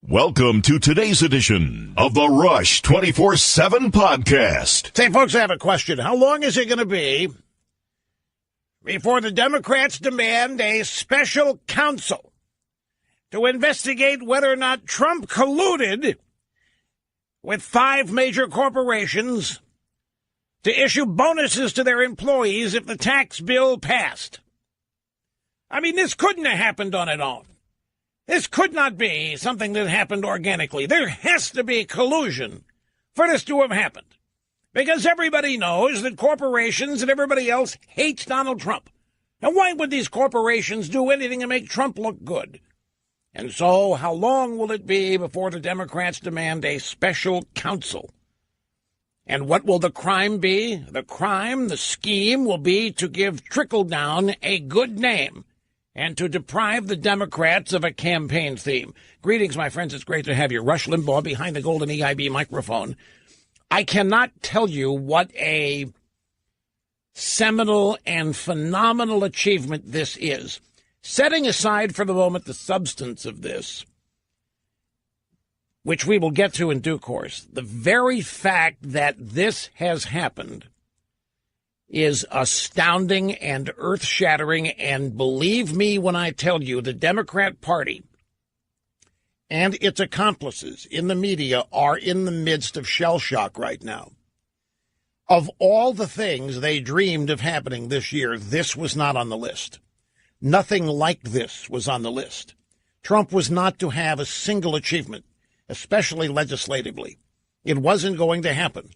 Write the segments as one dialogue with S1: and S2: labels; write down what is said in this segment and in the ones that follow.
S1: Welcome to today's edition of the Rush 24/7 podcast.
S2: Say, folks, I have a question. How long is it going to be before the Democrats demand a special counsel to investigate whether or not Trump colluded with 5 major corporations to issue bonuses to their employees if the tax bill passed? I mean, this couldn't have happened on its own. This could not be something that happened organically. There has to be collusion for this to have happened, because everybody knows that corporations and everybody else hates Donald Trump. Now, why would these corporations do anything to make Trump look good? And so how long will it be before the Democrats demand a special counsel? And what will the crime be? The scheme will be to give Trickle-Down a good name and to deprive the Democrats of a campaign theme. Greetings, my friends. It's great to have you. Rush Limbaugh behind the golden EIB microphone. I cannot tell you what a seminal and phenomenal achievement this is. Setting aside for the moment the substance of this, which we will get to in due course, the very fact that this has happened is astounding and earth-shattering, and believe me when I tell you, the Democrat Party and its accomplices in the media are in the midst of shell shock right now. Of all the things they dreamed of happening this year, this was not on the list. Nothing like this was on the list. Trump was not to have a single achievement, especially legislatively. It wasn't going to happen.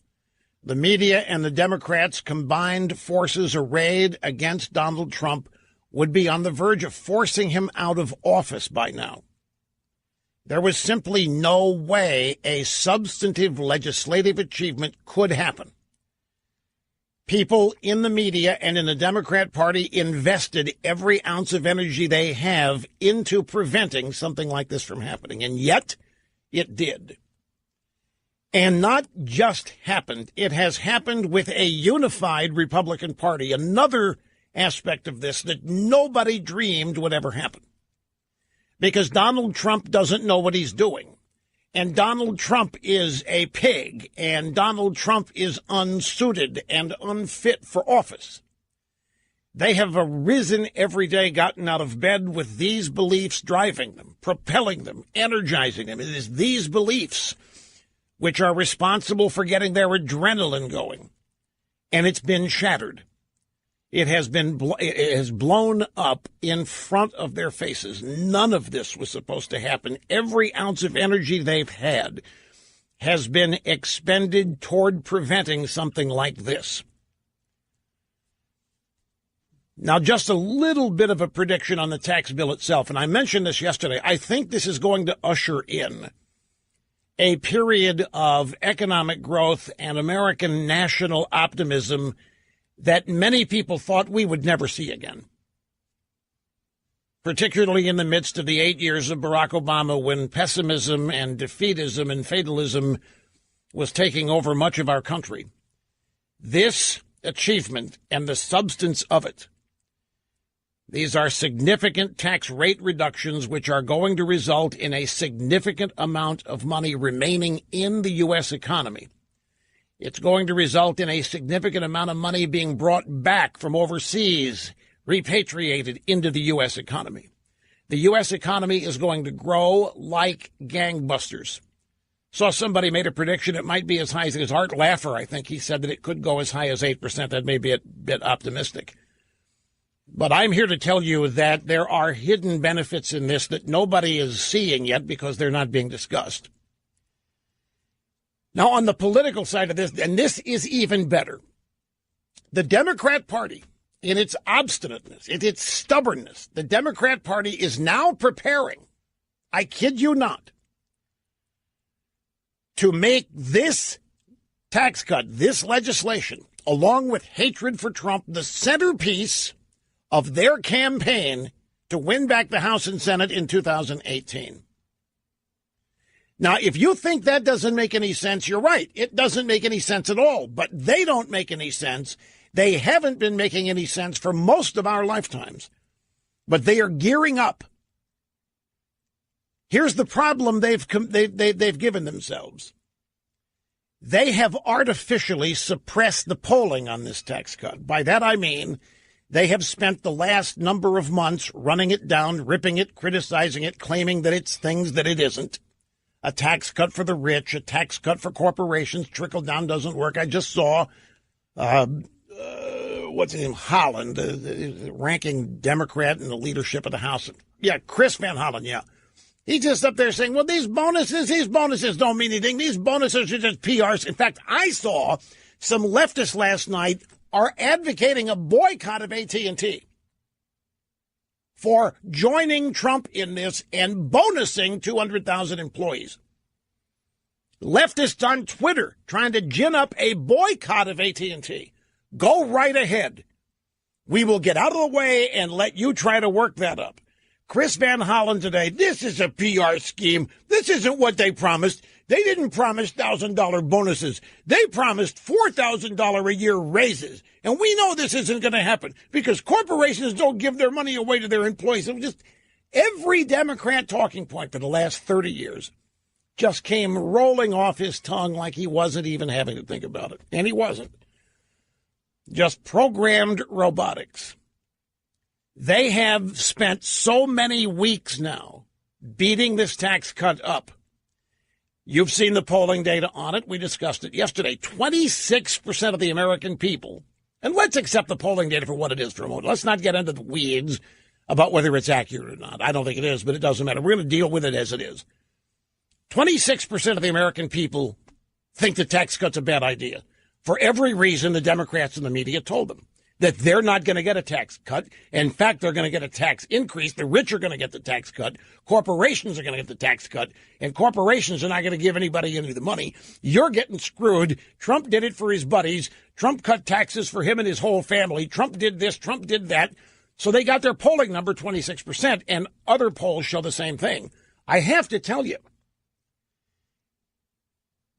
S2: The media and the Democrats' combined forces arrayed against Donald Trump would be on the verge of forcing him out of office by now. There was simply no way a substantive legislative achievement could happen. People in the media and in the Democrat Party invested every ounce of energy they have into preventing something like this from happening, and yet it did. And not just happened, it has happened with a unified Republican Party, another aspect of this that nobody dreamed would ever happen. Because Donald Trump doesn't know what he's doing. And Donald Trump is a pig, and Donald Trump is unsuited and unfit for office. They have arisen every day, gotten out of bed with these beliefs driving them, propelling them, energizing them. It is these beliefs which are responsible for getting their adrenaline going. And it's been shattered. It has blown up in front of their faces. None of this was supposed to happen. Every ounce of energy they've had has been expended toward preventing something like this. Now, just a little bit of a prediction on the tax bill itself, and I mentioned this yesterday. I think this is going to usher in a period of economic growth and American national optimism that many people thought we would never see again, particularly in the midst of the 8 years of Barack Obama, when pessimism and defeatism and fatalism was taking over much of our country. This achievement and the substance of it, these are significant tax rate reductions which are going to result in a significant amount of money remaining in the U.S. economy. It's going to result in a significant amount of money being brought back from overseas, repatriated into the U.S. economy. The U.S. economy is going to grow like gangbusters. Saw somebody made a prediction it might be as high as Art Laffer. I think he said that it could go as high as 8%. That may be a bit optimistic. But I'm here to tell you that there are hidden benefits in this that nobody is seeing yet because they're not being discussed. Now, on the political side of this, and this is even better, the Democrat Party, in its obstinateness, in its stubbornness, the Democrat Party is now preparing, I kid you not, to make this tax cut, this legislation, along with hatred for Trump, the centerpiece of their campaign to win back the House and Senate in 2018. Now, if you think that doesn't make any sense, you're right. It doesn't make any sense at all. But they don't make any sense. They haven't been making any sense for most of our lifetimes. But they are gearing up Here's the problem they've given themselves. They have artificially suppressed the polling on this tax cut. By that I mean they have spent the last number of months running it down, ripping it, criticizing it, claiming that it's things that it isn't. A tax cut for the rich, a tax cut for corporations, trickle down doesn't work. I just saw, what's his name, Holland, the ranking Democrat in the leadership of the House. Yeah, Chris Van Hollen, yeah. He's just up there saying, well, these bonuses don't mean anything. These bonuses are just PRs. In fact, I saw some leftists last night are advocating a boycott of AT&T for joining Trump in this and bonusing 200,000 employees. Leftists on Twitter trying to gin up a boycott of AT&T. Go right ahead. We will get out of the way and let you try to work that up. Chris Van Hollen today, this is a PR scheme. This isn't what they promised. They didn't promise $1,000 bonuses. They promised $4,000 a year raises. And we know this isn't going to happen because corporations don't give their money away to their employees. It was just every Democrat talking point for the last 30 years just came rolling off his tongue like he wasn't even having to think about it. And he wasn't. Just programmed robotics. They have spent so many weeks now beating this tax cut up. You've seen the polling data on it. We discussed it yesterday. 26% of the American people, and let's accept the polling data for what it is for a moment. Let's not get into the weeds about whether it's accurate or not. I don't think it is, but it doesn't matter. We're going to deal with it as it is. 26% of the American people think the tax cut's a bad idea for every reason the Democrats and the media told them. That they're not going to get a tax cut. In fact, they're going to get a tax increase. The rich are going to get the tax cut. Corporations are going to get the tax cut. And corporations are not going to give anybody any of the money. You're getting screwed. Trump did it for his buddies. Trump cut taxes for him and his whole family. Trump did this. Trump did that. So they got their polling number 26%. And other polls show the same thing. I have to tell you,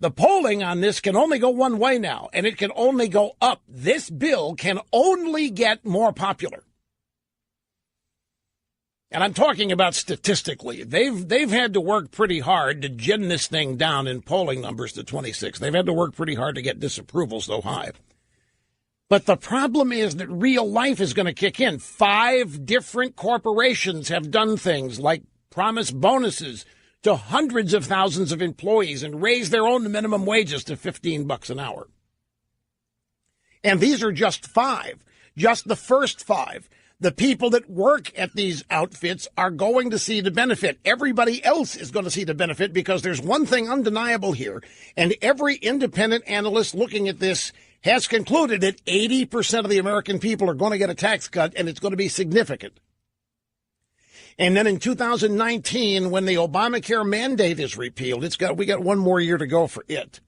S2: the polling on this can only go one way now, and it can only go up. This bill can only get more popular. And I'm talking about statistically. They've had to work pretty hard to gin this thing down in polling numbers to 26. They've had to work pretty hard to get disapproval so high. But the problem is that real life is going to kick in. 5 different corporations have done things like promise bonuses to hundreds of thousands of employees and raise their own minimum wages to $15 an hour. And these are just 5, just the first 5. The people that work at these outfits are going to see the benefit. Everybody else is going to see the benefit because there's one thing undeniable here. And every independent analyst looking at this has concluded that 80% of the American people are going to get a tax cut, and it's going to be significant. And then in 2019, when the Obamacare mandate is repealed, we got one more year to go for it.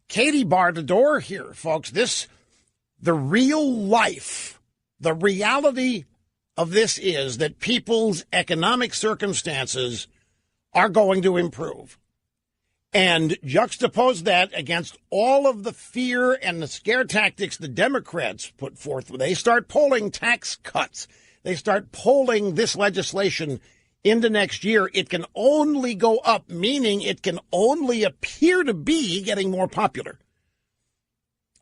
S2: Katie barred the door here, folks. The real life, the reality of this is that people's economic circumstances are going to improve. And juxtapose that against all of the fear and the scare tactics the Democrats put forth. They start polling tax cuts. They start polling this legislation into next year, it can only go up, meaning it can only appear to be getting more popular.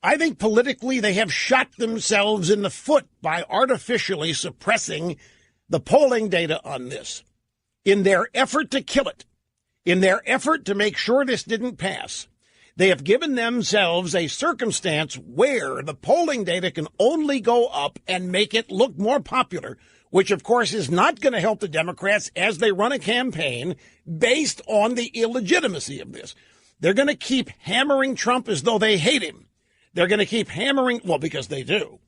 S2: I think politically they have shot themselves in the foot by artificially suppressing the polling data on this in their effort to kill it, in their effort to make sure this didn't pass. They have given themselves a circumstance where the polling data can only go up and make it look more popular, which, of course, is not going to help the Democrats as they run a campaign based on the illegitimacy of this. They're going to keep hammering Trump as though they hate him. They're going to keep hammering, well, because they do.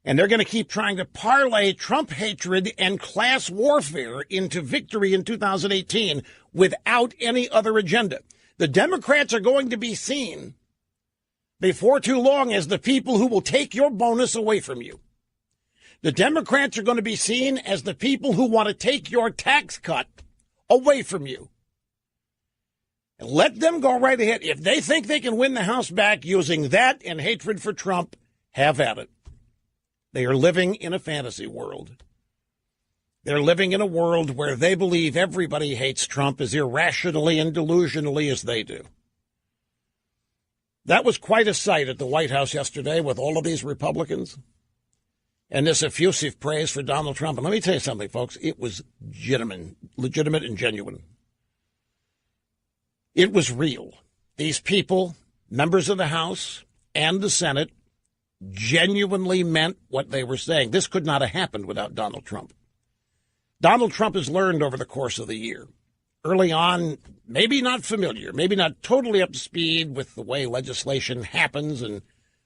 S2: And they're going to keep trying to parlay Trump hatred and class warfare into victory in 2018 without any other agenda. The Democrats are going to be seen before too long as the people who will take your bonus away from you. The Democrats are going to be seen as the people who want to take your tax cut away from you. And let them go right ahead. If they think they can win the House back using that and hatred for Trump, have at it. They are living in a fantasy world. They're living in a world where they believe everybody hates Trump as irrationally and delusionally as they do. That was quite a sight at the White House yesterday with all of these Republicans and this effusive praise for Donald Trump. And let me tell you something, folks. It was legitimate and genuine. It was real. These people, members of the House and the Senate, genuinely meant what they were saying. This could not have happened without Donald Trump. Donald Trump has learned over the course of the year. Early on, maybe not familiar, maybe not totally up to speed with the way legislation happens and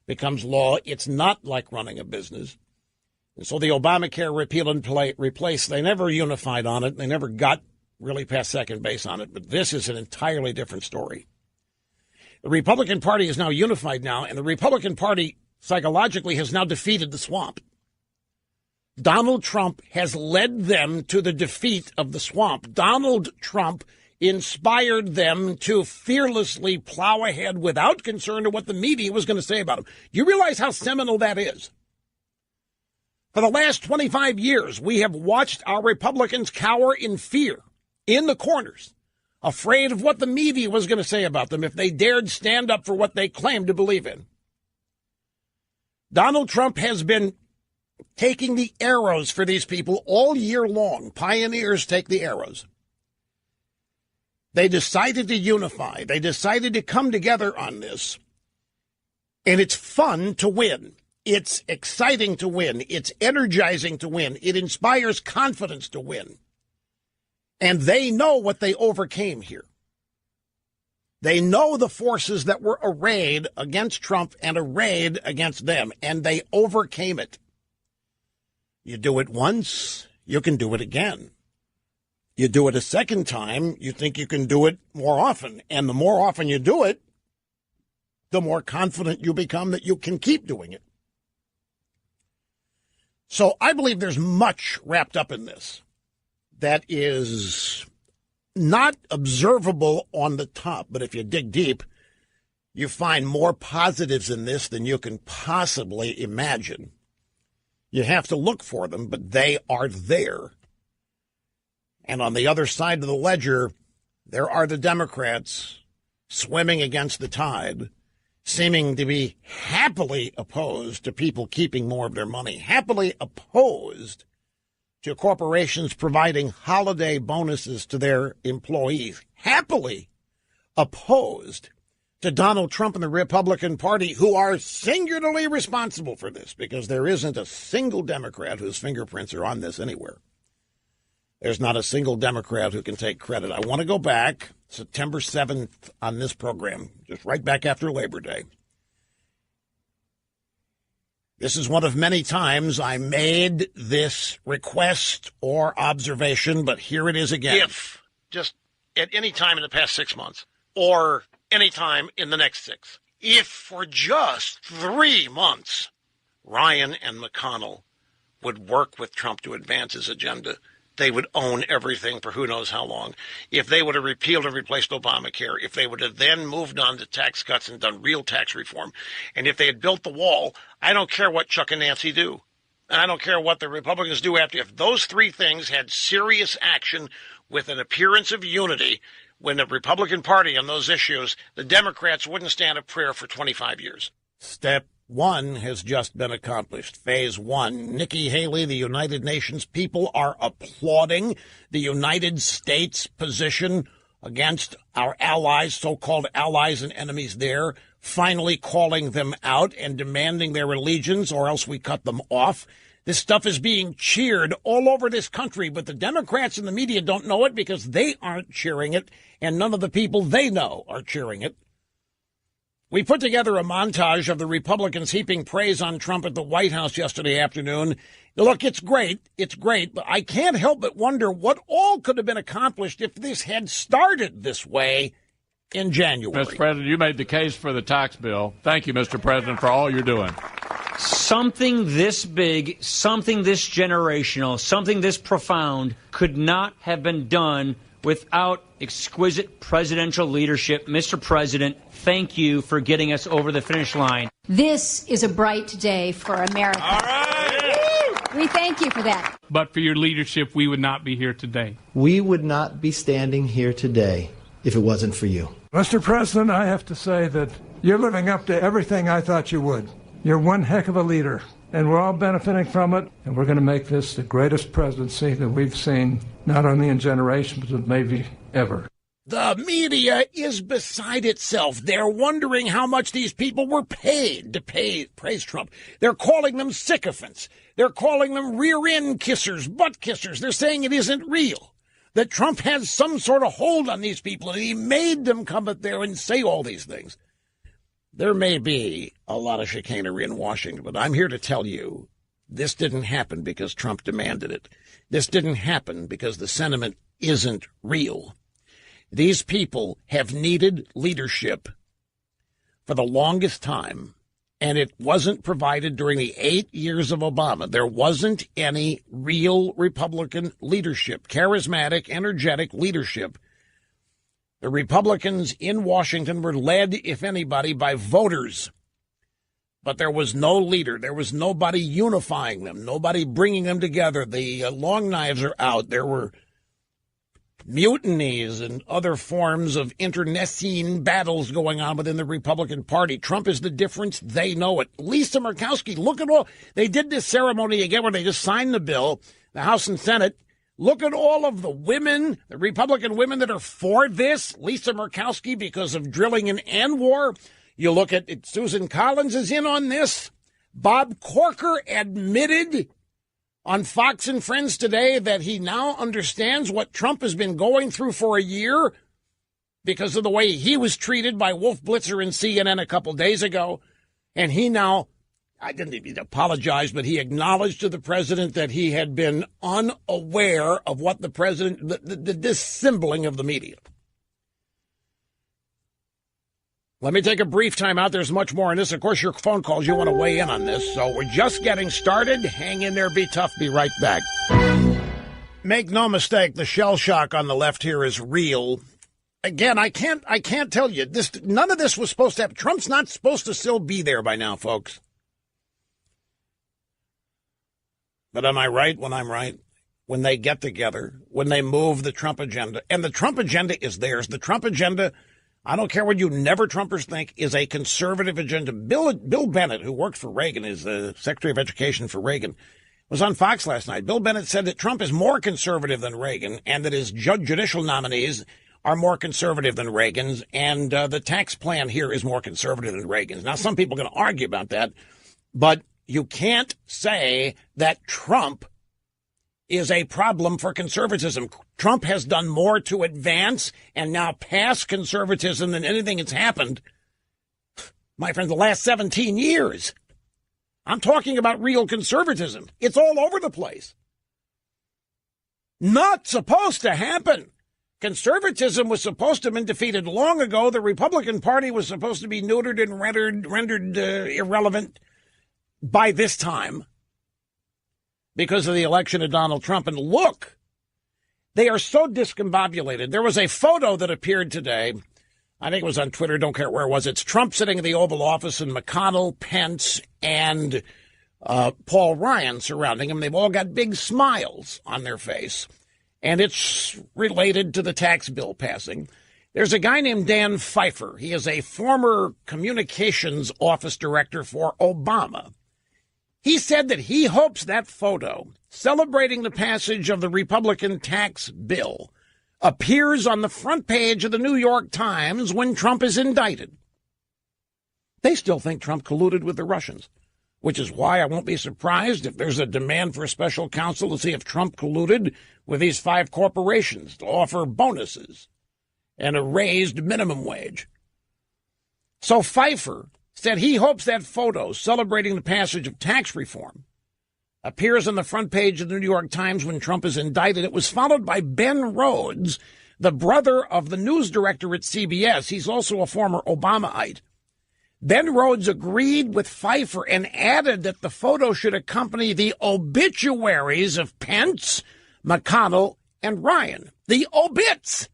S2: becomes law. It's not like running a business. And so the Obamacare repeal and replace, they never unified on it. They never got really past second base on it. But this is an entirely different story. The Republican Party is now unified now, and the Republican Party psychologically has now defeated the swamp. Donald Trump has led them to the defeat of the swamp. Donald Trump inspired them to fearlessly plow ahead without concern to what the media was going to say about him. You realize how seminal that is? For the last 25 years, we have watched our Republicans cower in fear in the corners, afraid of what the media was going to say about them if they dared stand up for what they claimed to believe in. Donald Trump has been taking the arrows for these people all year long. Pioneers take the arrows. They decided to unify. They decided to come together on this. And it's fun to win. It's exciting to win. It's energizing to win. It inspires confidence to win. And they know what they overcame here. They know the forces that were arrayed against Trump and arrayed against them, and they overcame it. You do it once, you can do it again. You do it a second time, you think you can do it more often. And the more often you do it, the more confident you become that you can keep doing it. So I believe there's much wrapped up in this that is not observable on the top. But if you dig deep, you find more positives in this than you can possibly imagine. You have to look for them, but they are there. And on the other side of the ledger, there are the Democrats swimming against the tide, seeming to be happily opposed to people keeping more of their money, happily opposed to corporations providing holiday bonuses to their employees, happily opposed to Donald Trump and the Republican Party, who are singularly responsible for this, because there isn't a single Democrat whose fingerprints are on this anywhere. There's not a single Democrat who can take credit. I want to go back September 7th on this program, just right back after Labor Day. This is one of many times I made this request or observation, but here it is again. If, just at any time in the past 6 months, or any time in the next 6, if for just 3 months, Ryan and McConnell would work with Trump to advance his agenda, they would own everything for who knows how long. If they would have repealed and replaced Obamacare, if they would have then moved on to tax cuts and done real tax reform, and if they had built the wall, I don't care what Chuck and Nancy do. And I don't care what the Republicans do after. If those three things had serious action with an appearance of unity, when the Republican Party on those issues, the Democrats wouldn't stand a prayer for 25 years. Step 1 has just been accomplished. Phase 1. Nikki Haley, the United Nations people are applauding the United States position against our allies, so-called allies and enemies there, finally calling them out and demanding their allegiance, or else we cut them off. This stuff is being cheered all over this country, but the Democrats and the media don't know it because they aren't cheering it, and none of the people they know are cheering it. We put together a montage of the Republicans heaping praise on Trump at the White House yesterday afternoon. Look, it's great, but I can't help but wonder what all could have been accomplished if this had started this way in January.
S3: Mr. President, you made the case for the tax bill. Thank you, Mr. President, for all you're doing.
S4: Something this big, something this generational, something this profound could not have been done without exquisite presidential leadership. Mr. President, thank you for getting us over the finish line.
S5: This is a bright day for America.
S3: All right.
S5: We thank you for that.
S3: But for your leadership, we would not be here today.
S6: We would not be standing here today if it wasn't for you.
S7: Mr. President, I have to say that you're living up to everything I thought you would. You're one heck of a leader, and we're all benefiting from it, and we're going to make this the greatest presidency that we've seen, not only in generations, but maybe ever.
S2: The media is beside itself. They're wondering how much these people were paid to praise Trump. They're calling them sycophants. They're calling them rear-end kissers, butt kissers. They're saying it isn't real, that Trump has some sort of hold on these people, and he made them come up there and say all these things. There may be a lot of chicanery in Washington, but I'm here to tell you this didn't happen because Trump demanded it. This didn't happen because the sentiment isn't real. These people have needed leadership for the longest time, and it wasn't provided during the 8 years of Obama. There wasn't any real Republican leadership, charismatic, energetic leadership. The Republicans in Washington were led, if anybody, by voters. But there was no leader. There was nobody unifying them, nobody bringing them together. The long knives are out. There were mutinies and other forms of internecine battles going on within the Republican Party. Trump is the difference. They know it. Lisa Murkowski, look at all. They did this ceremony again where they just signed the bill, the House and Senate. Look at all of the women, the Republican women that are for this. Lisa Murkowski, because of drilling in ANWR. You look at it, Susan Collins is in on this. Bob Corker admitted on Fox and Friends today that he now understands what Trump has been going through for a year because of the way he was treated by Wolf Blitzer and CNN a couple days ago. And he now, I didn't even apologize, but he acknowledged to the president that he had been unaware of what the president, the dissembling of the media. Let me take a brief time out. There's much more in this. Of course, your phone calls, you want to weigh in on this. So we're just getting started. Hang in there. Be tough. Be right back. Make no mistake, the shell shock on the left here is real. Again, I can't tell you this. None of this was supposed to happen. Trump's not supposed to still be there by now, folks. But am I right when I'm right? When they get together, when they move the Trump agenda, and the Trump agenda is theirs. The Trump agenda, I don't care what you never-Trumpers think, is a conservative agenda. Bill Bennett, who worked for Reagan, is the Secretary of Education for Reagan, was on Fox last night. Bill Bennett said that Trump is more conservative than Reagan and that his judicial nominees are more conservative than Reagan's, and the tax plan here is more conservative than Reagan's. Now, some people are going to argue about that, but you can't say that Trump is a problem for conservatism. Trump has done more to advance and now pass conservatism than anything that's happened, my friend, the last 17 years. I'm talking about real conservatism. It's all over the place. Not supposed to happen. Conservatism was supposed to have been defeated long ago. The Republican Party was supposed to be neutered and rendered irrelevant by this time because of the election of Donald Trump. And look, they are so discombobulated. There was a photo that appeared today. I think it was on Twitter. Don't care where it was. It's Trump sitting in the Oval Office and McConnell, Pence, and Paul Ryan surrounding him. They've all got big smiles on their face. And it's related to the tax bill passing. There's a guy named Dan Pfeiffer. He is a former communications office director for Obama. He said that he hopes that photo celebrating the passage of the Republican tax bill appears on the front page of the New York Times when Trump is indicted. They still think Trump colluded with the Russians, which is why I won't be surprised if there's a demand for a special counsel to see if Trump colluded with these 5 corporations to offer bonuses and a raised minimum wage. So Pfeiffer said he hopes that photo celebrating the passage of tax reform appears on the front page of the New York Times when Trump is indicted. It was followed by Ben Rhodes, the brother of the news director at CBS. He's also a former Obamaite. Ben Rhodes agreed with Pfeiffer and added that the photo should accompany the obituaries of Pence, McConnell, and Ryan. The obits.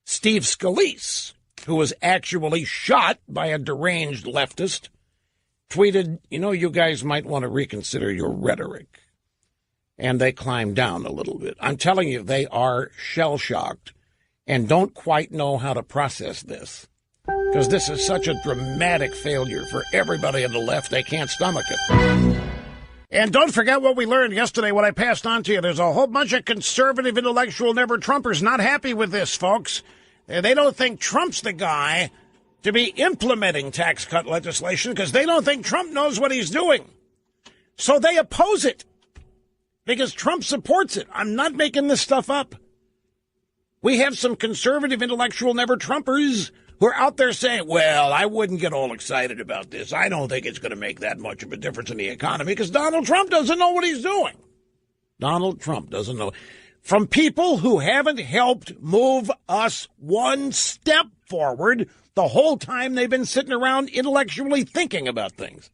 S2: Steve Scalise, who was actually shot by a deranged leftist, tweeted, you guys might want to reconsider your rhetoric. and they climb down a little bit. I'm telling you, they are shell-shocked and don't quite know how to process this, because this is such a dramatic failure for everybody on the left. They can't stomach it. And don't forget what we learned yesterday, what I passed on to you. There's a whole bunch of conservative, intellectual never-Trumpers not happy with this, folks. They don't think Trump's the guy to be implementing tax cut legislation because they don't think Trump knows what he's doing. So they oppose it because Trump supports it. I'm not making this stuff up. We have some conservative, intellectual never-Trumpers who are out there saying, well, I wouldn't get all excited about this. I don't think it's going to make that much of a difference in the economy because Donald Trump doesn't know what he's doing. Donald Trump doesn't know. From people who haven't helped move us one step forward the whole time they've been sitting around intellectually thinking about things.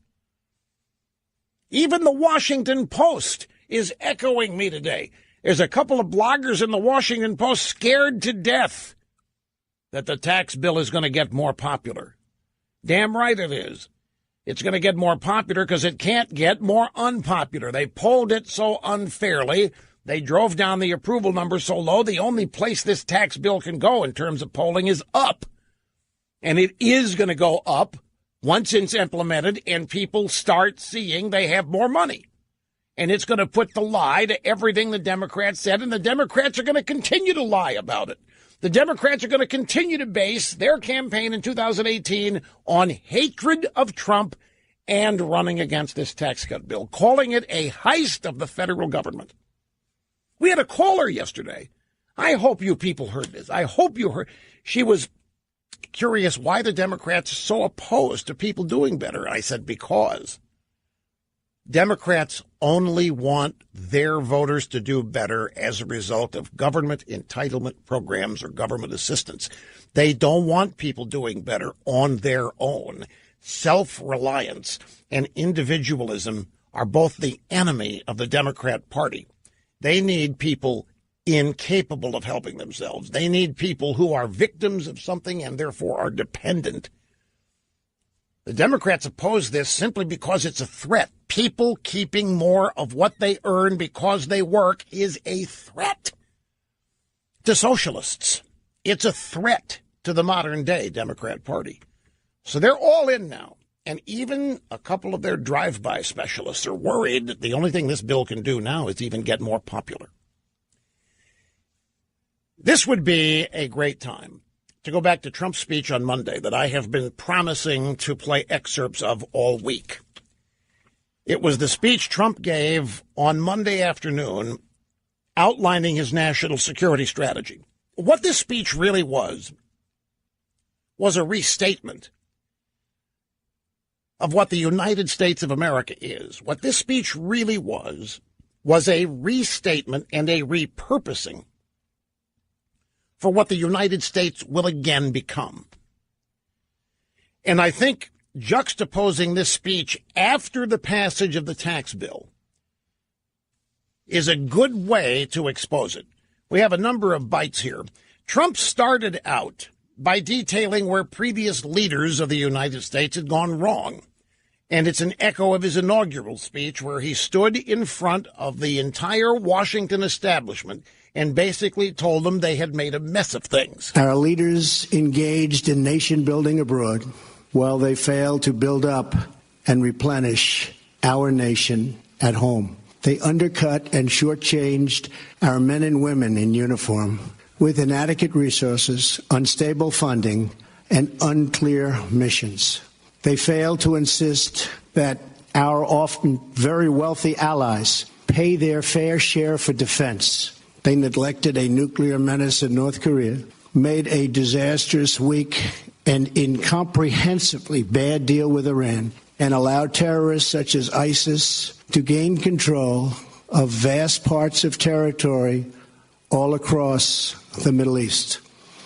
S2: Even the Washington Post is echoing me today. There's a couple of bloggers in the Washington Post scared to death that the tax bill is going to get more popular. Damn right it is. It's going to get more popular because it can't get more unpopular. They polled it so unfairly. They drove down the approval numbers so low. The only place this tax bill can go in terms of polling is up. And it is going to go up once it's implemented and people start seeing they have more money. And it's going to put the lie to everything the Democrats said, and the Democrats are going to continue to lie about it. The Democrats are going to continue to base their campaign in 2018 on hatred of Trump and running against this tax cut bill, calling it a heist of the federal government. We had a caller yesterday. I hope you people heard this. I hope you heard. She was curious why the Democrats are so opposed to people doing better. I said, because Democrats only want their voters to do better as a result of government entitlement programs or government assistance. They don't want people doing better on their own. Self-reliance and individualism are both the enemy of the Democrat Party. They need people incapable of helping themselves. They need people who are victims of something and therefore are dependent. The Democrats oppose this simply because it's a threat. People keeping more of what they earn because they work is a threat to socialists. It's a threat to the modern day Democrat Party. So they're all in now. And even a couple of their drive-by specialists are worried that the only thing this bill can do now is even get more popular. This would be a great time to go back to Trump's speech on Monday that I have been promising to play excerpts of all week. It was the speech Trump gave on Monday afternoon outlining his national security strategy. What this speech really was a restatement of what the United States of America is. What this speech really was a restatement and a repurposing for what the United States will again become. And I think juxtaposing this speech after the passage of the tax bill is a good way to expose it. We have a number of bites here. Trump started out by detailing where previous leaders of the United States had gone wrong. And it's an echo of his inaugural speech where he stood in front of the entire Washington establishment and basically told them they had made a mess of things.
S5: Our leaders engaged in nation building abroad while they failed to build up and replenish our nation at home. They undercut and shortchanged our men and women in uniform with inadequate resources, unstable funding, and unclear missions. They failed to insist that our often very wealthy allies pay their fair share for defense. They neglected a nuclear menace in North Korea, made a disastrous, weak, and incomprehensibly bad deal with Iran, and allowed terrorists such as ISIS to gain control of vast parts of territory all across the Middle East.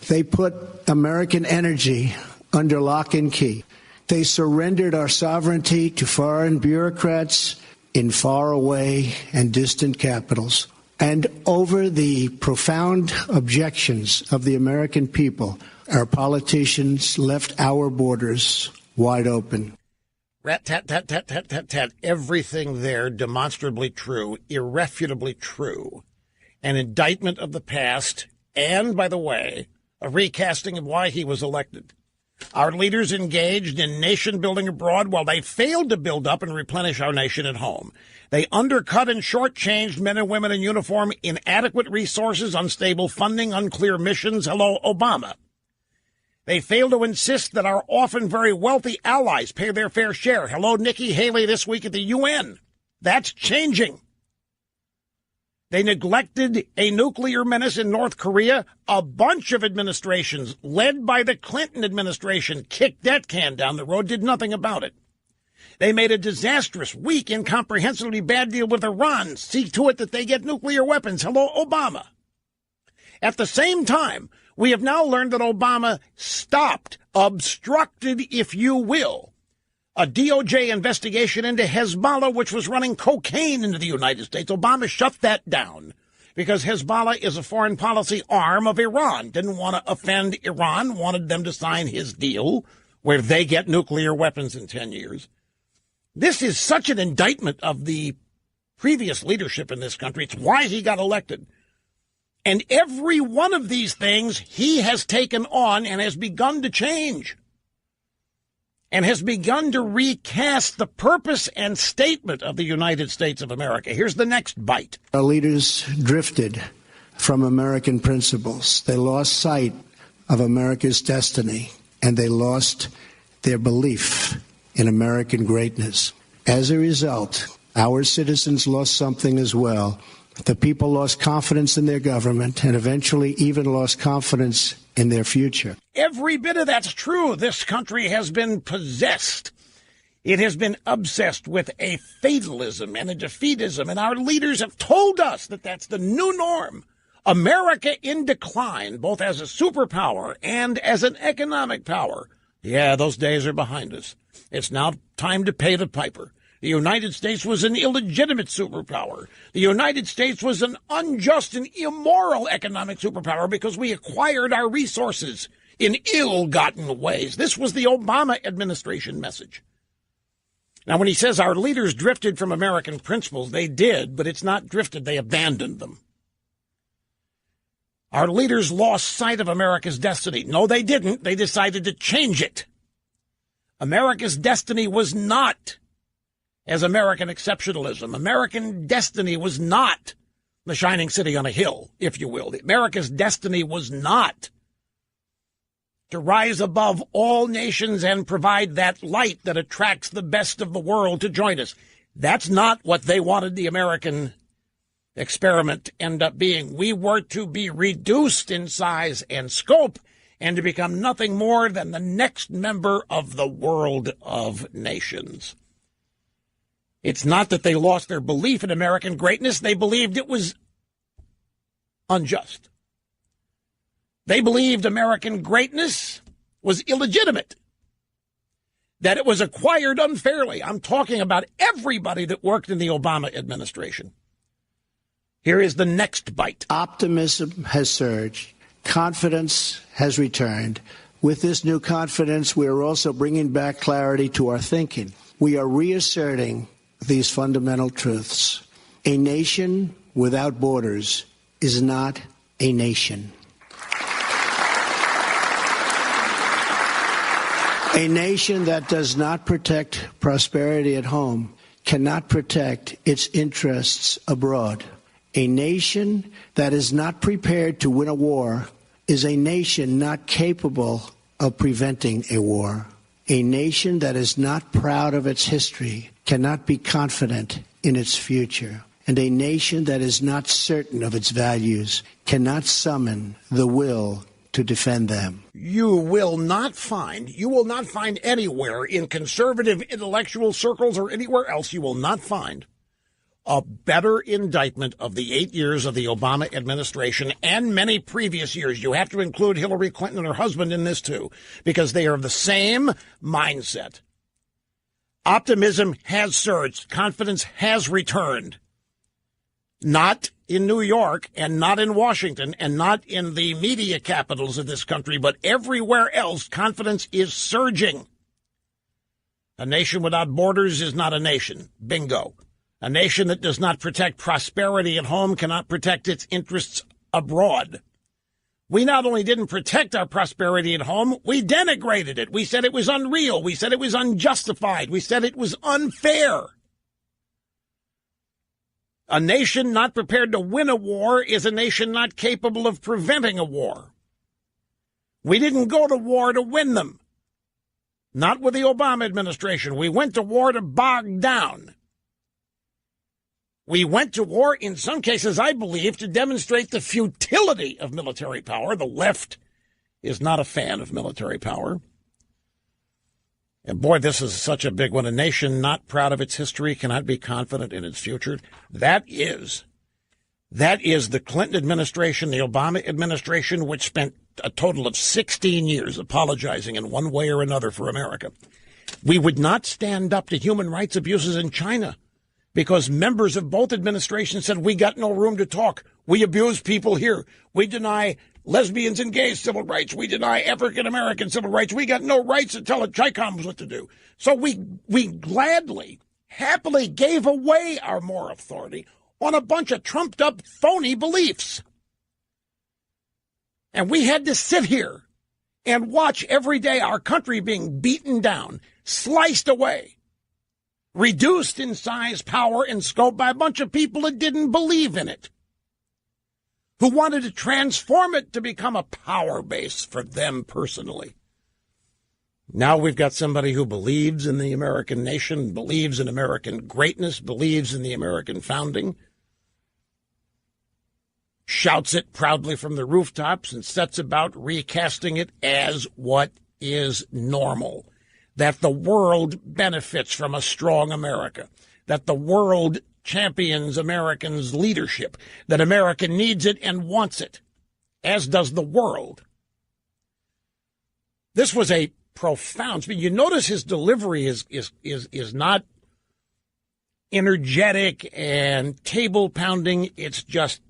S5: They put American energy under lock and key. They surrendered our sovereignty to foreign bureaucrats in faraway and distant capitals. And over the profound objections of the American people, our politicians left our borders wide open.
S2: Rat-tat-tat-tat-tat-tat-tat. Everything there demonstrably true, irrefutably true. An indictment of the past, and, by the way, a recasting of why he was elected. Our leaders engaged in nation building abroad while they failed to build up and replenish our nation at home. They undercut and shortchanged men and women in uniform, inadequate resources, unstable funding, unclear missions. Hello, Obama. They failed to insist that our often very wealthy allies pay their fair share. Hello, Nikki Haley this week at the UN. That's changing. They neglected a nuclear menace in North Korea. A bunch of administrations, led by the Clinton administration, kicked that can down the road, did nothing about it. They made a disastrous, weak, incomprehensibly bad deal with Iran. See to it that they get nuclear weapons. Hello, Obama. At the same time, we have now learned that Obama stopped, obstructed, if you will, a DOJ investigation into Hezbollah, which was running cocaine into the United States. Obama shut that down because Hezbollah is a foreign policy arm of Iran. Didn't want to offend Iran, wanted them to sign his deal where they get nuclear weapons in 10 years. This is such an indictment of the previous leadership in this country. It's why he got elected. And every one of these things he has taken on and has begun to change and has begun to recast the purpose and statement of the United States of America. Here's the next bite.
S5: Our leaders drifted from American principles. They lost sight of America's destiny, and they lost their belief in American greatness. As a result, our citizens lost something as well. The people lost confidence in their government and eventually even lost confidence in their future.
S2: Every bit of that's true. This country has been possessed. It has been obsessed with a fatalism and a defeatism, and our leaders have told us that that's the new norm. America in decline, both as a superpower and as an economic power. Yeah, those days are behind us. It's now time to pay the piper. The United States was an illegitimate superpower. The United States was an unjust and immoral economic superpower because we acquired our resources in ill-gotten ways. This was the Obama administration message. Now, when he says our leaders drifted from American principles, they did, but it's not drifted. They abandoned them. Our leaders lost sight of America's destiny. No, they didn't. They decided to change it. America's destiny was not as American exceptionalism. American destiny was not the shining city on a hill, if you will. America's destiny was not to rise above all nations and provide that light that attracts the best of the world to join us. That's not what they wanted the American experiment to end up being. We were to be reduced in size and scope and to become nothing more than the next member of the world of nations. It's not that they lost their belief in American greatness. They believed it was unjust. They believed American greatness was illegitimate, that it was acquired unfairly. I'm talking about everybody that worked in the Obama administration. Here is the next bite.
S5: Optimism has surged. Confidence has returned. With this new confidence, we are also bringing back clarity to our thinking. We are reasserting these fundamental truths. A nation without borders is not a nation. A nation that does not protect prosperity at home cannot protect its interests abroad. A nation that is not prepared to win a war is a nation not capable of preventing a war. A nation that is not proud of its history cannot be confident in its future. And a nation that is not certain of its values cannot summon the will to defend them.
S2: You will not find anywhere in conservative intellectual circles or anywhere else, you will not find a better indictment of the 8 years of the Obama administration and many previous years. You have to include Hillary Clinton and her husband in this, too, because they are of the same mindset. Optimism has surged. Confidence has returned. Not in New York and not in Washington and not in the media capitals of this country, but everywhere else, confidence is surging. A nation without borders is not a nation. Bingo. A nation that does not protect prosperity at home cannot protect its interests abroad. We not only didn't protect our prosperity at home, we denigrated it. We said it was unreal. We said it was unjustified. We said it was unfair. A nation not prepared to win a war is a nation not capable of preventing a war. We didn't go to war to win them. Not with the Obama administration. We went to war to bog down. We went to war, in some cases, I believe, to demonstrate the futility of military power. The left is not a fan of military power. And boy, this is such a big one. A nation not proud of its history cannot be confident in its future. That is the Clinton administration, the Obama administration, which spent a total of 16 years apologizing in one way or another for America. We would not stand up to human rights abuses in China because members of both administrations said, we got no room to talk. We abuse people here. We deny lesbians and gays civil rights. We deny African-American civil rights. We got no rights to tell the Chicoms what to do. So we gladly, happily gave away our moral authority on a bunch of trumped-up, phony beliefs. And we had to sit here and watch every day our country being beaten down, sliced away, reduced in size, power, and scope by a bunch of people that didn't believe in it, who wanted to transform it to become a power base for them personally. Now we've got somebody who believes in the American nation, believes in American greatness, believes in the American founding, shouts it proudly from the rooftops and sets about recasting it as what is normal, that the world benefits from a strong America, that the world champions Americans' leadership, that America needs it and wants it, as does the world. This was a profound. You notice his delivery is not energetic and table pounding. It's just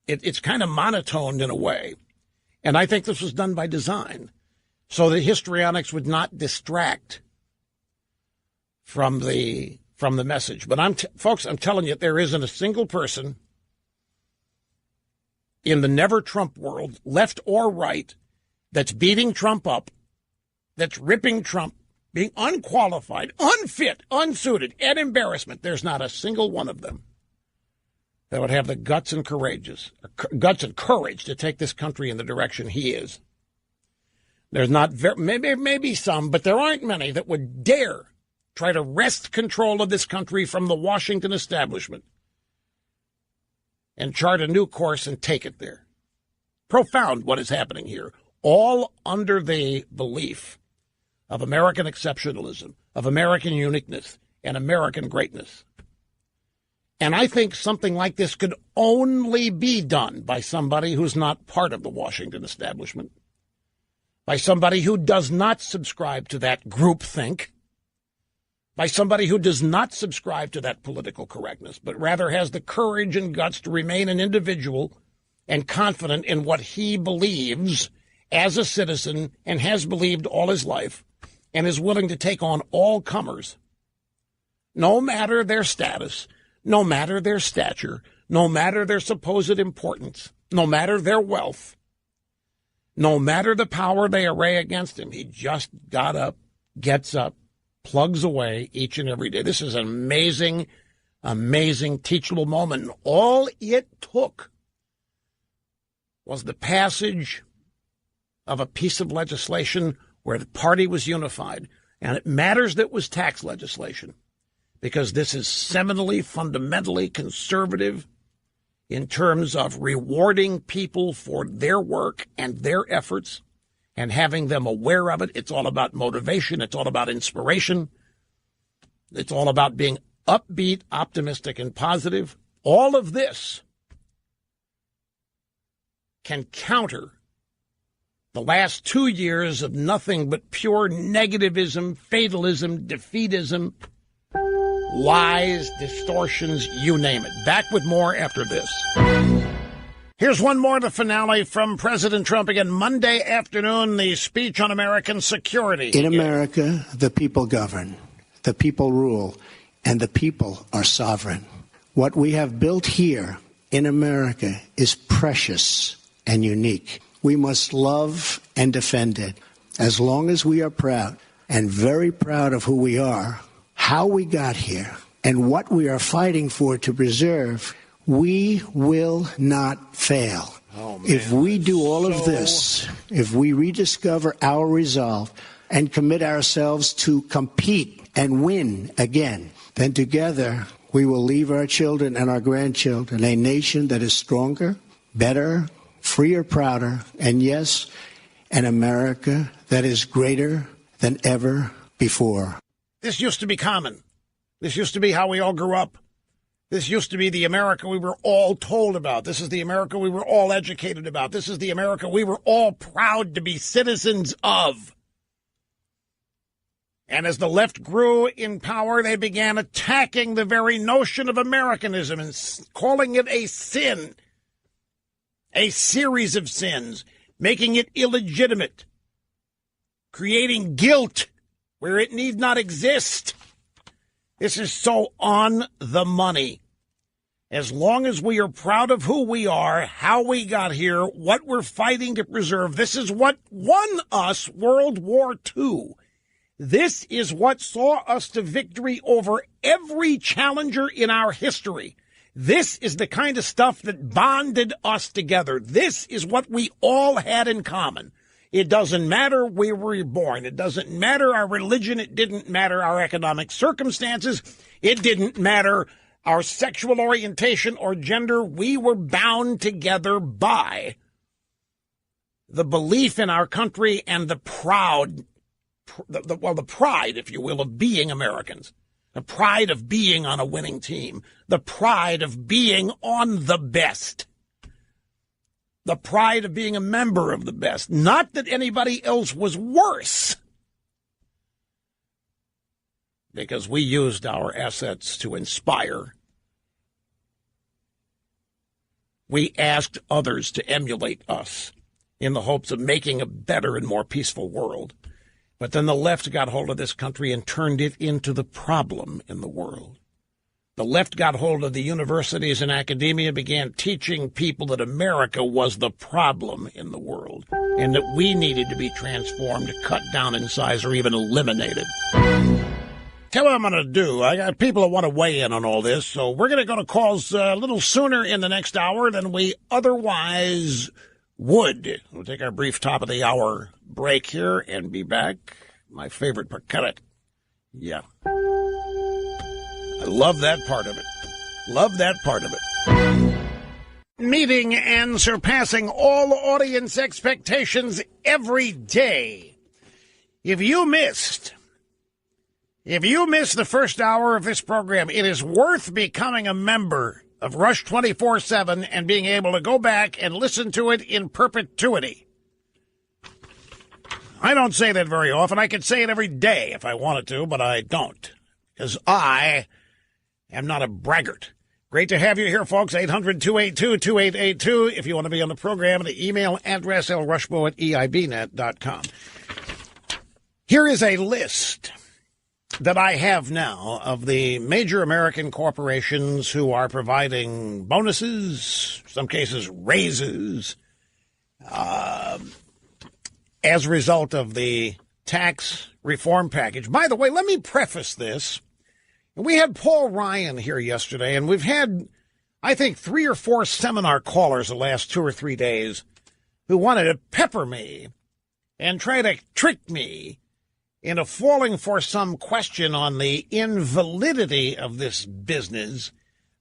S2: it's kind of monotoned in a way, and I think this was done by design, so that histrionics would not distract from the message. But folks, I'm telling you, there isn't a single person in the never Trump world, left or right, that's beating Trump up, that's ripping Trump, being unqualified, unfit, unsuited, and embarrassment. There's not a single one of them that would have the guts and courage to take this country in the direction he is. There's not maybe some, but there aren't many that would dare try to wrest control of this country from the Washington establishment and chart a new course and take it there. Profound what is happening here, all under the belief of American exceptionalism, of American uniqueness, and American greatness. And I think something like this could only be done by somebody who's not part of the Washington establishment, by somebody who does not subscribe to that groupthink, by somebody who does not subscribe to that political correctness, but rather has the courage and guts to remain an individual and confident in what he believes as a citizen and has believed all his life, and is willing to take on all comers, no matter their status, no matter their stature, no matter their supposed importance, no matter their wealth, no matter the power they array against him. He just got up, gets up, plugs away each and every day. This is an amazing, amazing, teachable moment. And all it took was the passage of a piece of legislation where the party was unified. And it matters that it was tax legislation, because this is seminally, fundamentally conservative in terms of rewarding people for their work and their efforts and having them aware of it. It's all about motivation. It's all about inspiration. It's all about being upbeat, optimistic, and positive. All of this can counter the last 2 years of nothing but pure negativism, fatalism, defeatism, lies, distortions, you name it. Back with more after this. Here's one more, the finale from President Trump again. Monday afternoon, the speech on American security.
S5: In America, the people govern, the people rule, and the people are sovereign. What we have built here in America is precious and unique. We must love and defend it. As long as we are proud, and very proud of who we are, how we got here, and what we are fighting for to preserve, we will not fail. If we do all of this, if we rediscover our resolve and commit ourselves to compete and win again, then together we will leave our children and our grandchildren a nation that is stronger, better, freer, prouder, and yes, an America that is greater than ever before.
S2: This used to be common. This used to be how we all grew up. This used to be the America we were all told about. This is the America we were all educated about. This is the America we were all proud to be citizens of. And as the left grew in power, they began attacking the very notion of Americanism and calling it a sin, a series of sins, making it illegitimate, creating guilt where it need not exist. This is so on the money. As long as we are proud of who we are, how we got here, what we're fighting to preserve, this is what won us World War II. This is what saw us to victory over every challenger in our history. This is the kind of stuff that bonded us together. This is what we all had in common. It doesn't matter where we were born. It doesn't matter our religion. It didn't matter our economic circumstances. It didn't matter our sexual orientation or gender. We were bound together by the belief in our country and the pride, if you will, of being Americans. The pride of being on a winning team. The pride of being on the best. The pride of being a member of the best. Not that anybody else was worse. Because we used our assets to inspire. We asked others to emulate us in the hopes of making a better and more peaceful world. But then the left got hold of this country and turned it into the problem in the world. The left got hold of the universities and academia, began teaching people that America was the problem in the world and that we needed to be transformed, cut down in size, or even eliminated. Tell you what I'm going to do. I got people that want to weigh in on all this, so we're going to go to calls a little sooner in the next hour than we otherwise would. We'll take our brief top of the hour break here and be back. My favorite part. Cut it. Yeah. I love that part of it. Love that part of it. Meeting and surpassing all audience expectations every day. If you missed the first hour of this program, it is worth becoming a member of Rush 24/7 and being able to go back and listen to it in perpetuity. I don't say that very often. I could say it every day if I wanted to, but I don't, because I am not a braggart. Great to have you here, folks. 800-282-2882 if you want to be on the program. The email address, lrushmo@eibnet.com. Here is a list that I have now of the major American corporations who are providing bonuses, some cases raises, as a result of the tax reform package. By the way, let me preface this. We had Paul Ryan here yesterday, and we've had, I think, 3 or 4 seminar callers the last 2 or 3 days who wanted to pepper me and try to trick me into falling for some question on the invalidity of this business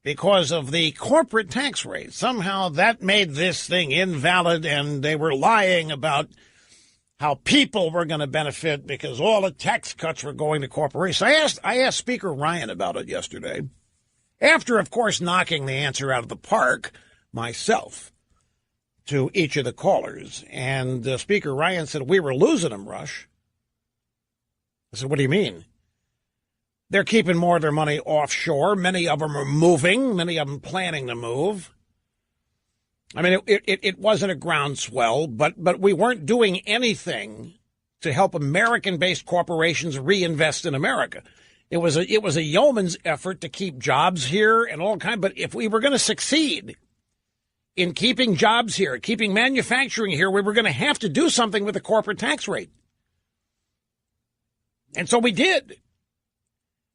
S2: because of the corporate tax rate. Somehow that made this thing invalid, and they were lying about how people were going to benefit because all the tax cuts were going to corporations. I asked Speaker Ryan about it yesterday, after, of course, knocking the answer out of the park myself to each of the callers. And Speaker Ryan said, we were losing them, Rush. I said, what do you mean? They're keeping more of their money offshore. Many of them are moving. Many of them planning to move. I mean, it wasn't a groundswell, but we weren't doing anything to help American-based corporations reinvest in America. It was a yeoman's effort to keep jobs here and all kind. But if we were going to succeed in keeping jobs here, keeping manufacturing here, we were going to have to do something with the corporate tax rate. And so we did.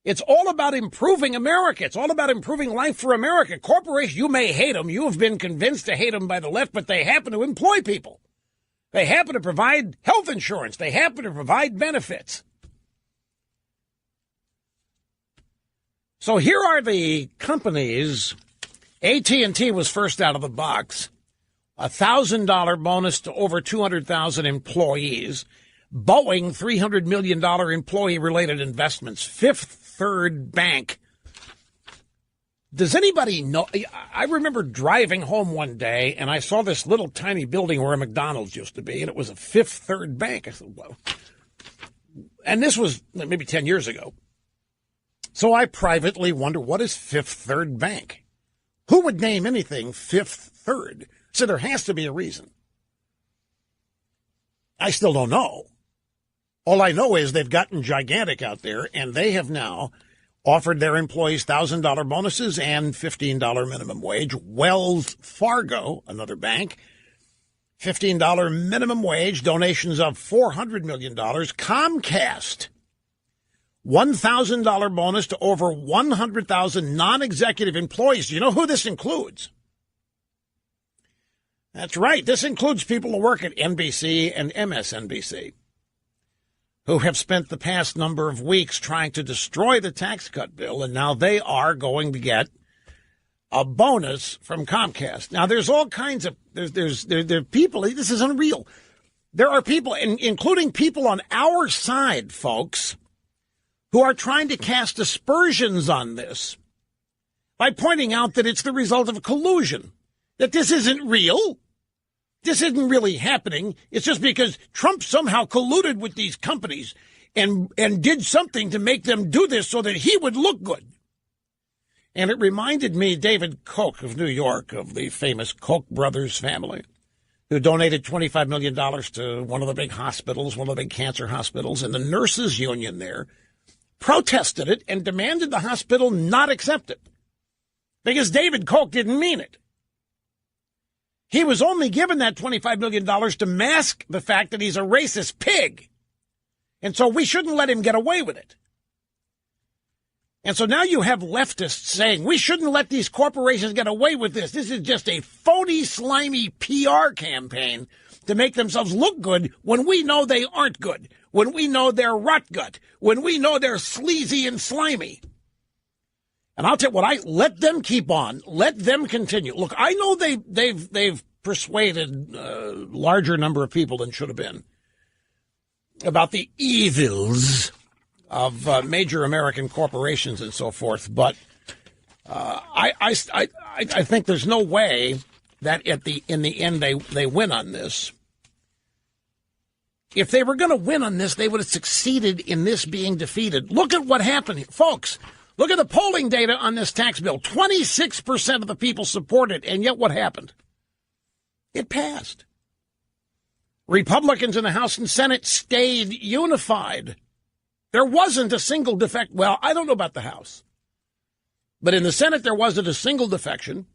S2: It's all about improving America. It's all about improving life for America. Corporations, you may hate them. You have been convinced to hate them by the left, but they happen to employ people. They happen to provide health insurance. They happen to provide benefits. So here are the companies. AT&T was first out of the box. $1,000 bonus to over 200,000 employees. Boeing, $300 million employee-related investments. Fifth Third Bank. Does anybody know? I remember driving home one day, and I saw this little tiny building where a McDonald's used to be, and it was a Fifth Third Bank. I said, well, and this was maybe 10 years ago. So I privately wonder, what is Fifth Third Bank? Who would name anything Fifth Third? So there has to be a reason. I still don't know. All I know is they've gotten gigantic out there, and they have now offered their employees $1,000 bonuses and $15 minimum wage. Wells Fargo, another bank, $15 minimum wage, donations of $400 million. Comcast, $1,000 bonus to over 100,000 non-executive employees. Do you know who this includes? That's right. This includes people who work at NBC and MSNBC, who have spent the past number of weeks trying to destroy the tax cut bill, and now they are going to get a bonus from Comcast. Now, there's all kinds of there are people. This is unreal. There are people, including people on our side, folks, who are trying to cast aspersions on this by pointing out that it's the result of collusion, that this isn't real. This isn't really happening. It's just because Trump somehow colluded with these companies and did something to make them do this so that he would look good. And it reminded me, David Koch of New York, of the famous Koch brothers family, who donated $25 million to one of the big hospitals, one of the big cancer hospitals, and the nurses union there protested it and demanded the hospital not accept it because David Koch didn't mean it. He was only given that $25 million to mask the fact that he's a racist pig. And so we shouldn't let him get away with it. And so now you have leftists saying we shouldn't let these corporations get away with this. This is just a phony, slimy PR campaign to make themselves look good when we know they aren't good, when we know they're rot gut, when we know they're sleazy and slimy. And I'll tell you what, let them keep on. Let them continue. Look, I know they've persuaded a larger number of people than should have been about the evils of major American corporations and so forth. But I think there's no way that in the end they win on this. If they were going to win on this, they would have succeeded in this being defeated. Look at what happened here, folks. Look at the polling data on this tax bill. 26% of the people support it, and yet what happened? It passed. Republicans in the House and Senate stayed unified. There wasn't a single defect. Well, I don't know about the House. But in the Senate, there wasn't a single defection.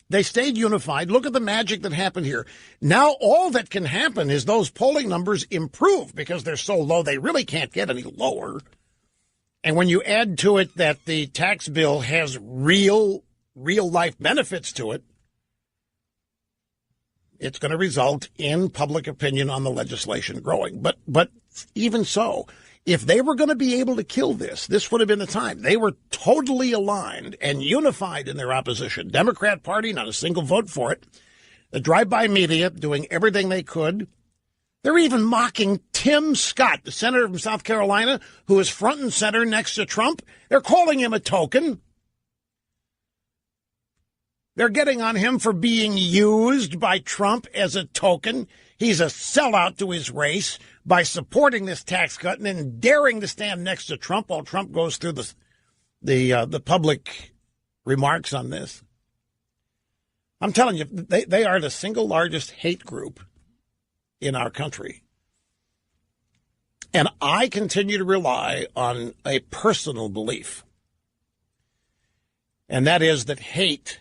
S2: They stayed unified. Look at the magic that happened here. Now all that can happen is those polling numbers improve because they're so low they really can't get any lower. And when you add to it that the tax bill has real life benefits to it, it's going to result in public opinion on the legislation growing. But even so, if they were going to be able to kill this, this would have been the time. They were totally aligned and unified in their opposition. Democrat Party, not a single vote for it. The drive-by media doing everything they could. They're even mocking Tim Scott, the senator from South Carolina, who is front and center next to Trump. They're calling him a token. They're getting on him for being used by Trump as a token. He's a sellout to his race by supporting this tax cut and then daring to stand next to Trump while Trump goes through the public remarks on this. I'm telling you, they are the single largest hate group in our country. And I continue to rely on a personal belief, and that is that hate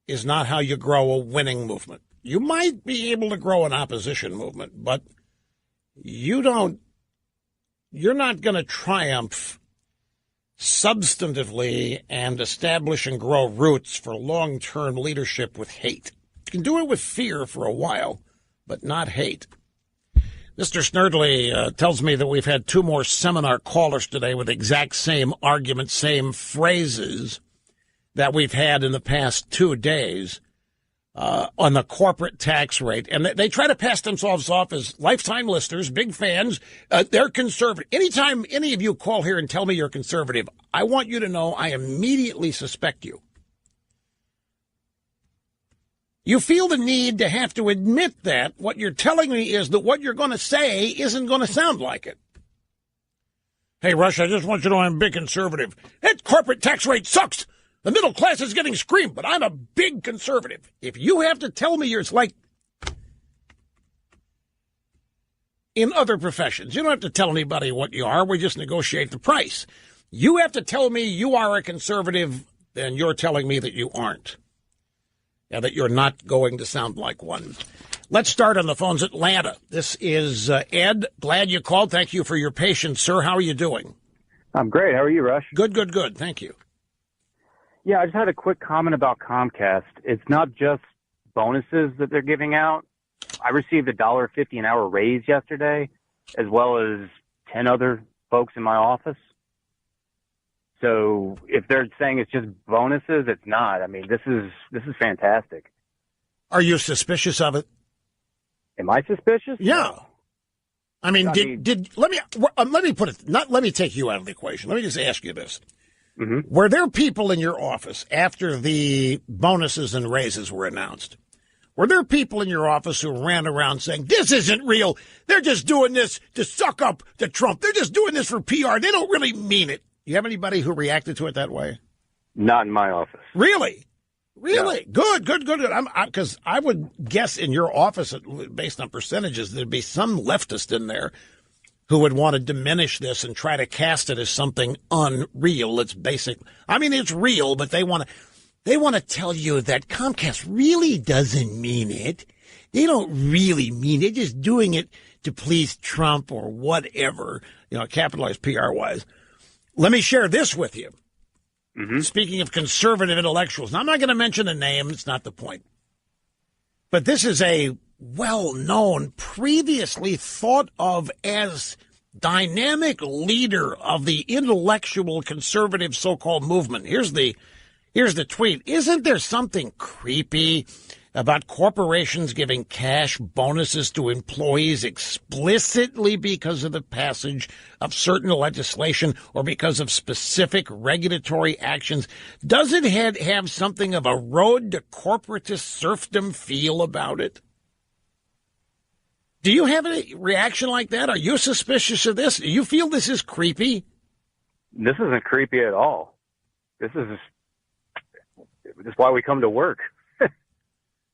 S2: is not how you grow a winning movement. You might be able to grow an opposition movement, but you're not going to triumph substantively and establish and grow roots for long-term leadership with hate. You can do it with fear for a while, but not hate. Mr. Snerdley tells me that we've had 2 more seminar callers today with exact same arguments, same phrases that we've had in the past 2 days on the corporate tax rate. And they try to pass themselves off as lifetime listeners, big fans. They're conservative. Anytime any of you call here and tell me you're conservative, I want you to know I immediately suspect you. You feel the need to have to admit that what you're telling me is that what you're going to say isn't going to sound like it. Hey, Rush, I just want you to know I'm a big conservative. That corporate tax rate sucks. The middle class is getting screamed, but I'm a big conservative. If you have to tell me it's like in other professions, you don't have to tell anybody what you are. We just negotiate the price. You have to tell me you are a conservative, then you're telling me that you aren't. Yeah, that you're not going to sound like one. Let's start on the phones. Atlanta. This is Ed. Glad you called. Thank you for your patience, sir. How are you doing?
S8: I'm great. How are you, Rush?
S2: Good, good, good. Thank you.
S8: Yeah, I just had a quick comment about Comcast. It's not just bonuses that they're giving out. I received a $1.50 an hour raise yesterday, as well as 10 other folks in my office. So if they're saying it's just bonuses, it's not. I mean, this is fantastic.
S2: Are you suspicious of it?
S8: Am I suspicious?
S2: Yeah. I mean, let me put it, not let me take you out of the equation. Let me just ask you this.
S8: Mm-hmm.
S2: Were there people in your office after the bonuses and raises were announced? Were there people in your office who ran around saying, this isn't real. They're just doing this to suck up to Trump. They're just doing this for PR. They don't really mean it. You have anybody who reacted to it that way?
S8: Not in my office.
S2: Really? Really?
S8: No.
S2: Good. Because I would guess in your office, based on percentages, there'd be some leftist in there who would want to diminish this and try to cast it as something unreal. It's basic. I mean, it's real, but they want to tell you that Comcast really doesn't mean it. They don't really mean it. They're just doing it to please Trump or whatever, capitalized PR-wise. Let me share this with you.
S8: Mm-hmm.
S2: Speaking of conservative intellectuals, now I'm not going to mention a name. It's not the point. But this is a well-known, previously thought of as dynamic leader of the intellectual conservative so-called movement. Here's the tweet. Isn't there something creepy about corporations giving cash bonuses to employees explicitly because of the passage of certain legislation or because of specific regulatory actions? Does it have something of a road to corporatist serfdom feel about it? Do you have any reaction like that? Are you suspicious of this? Do you feel this is creepy?
S8: This isn't creepy at all. This is why we come to work.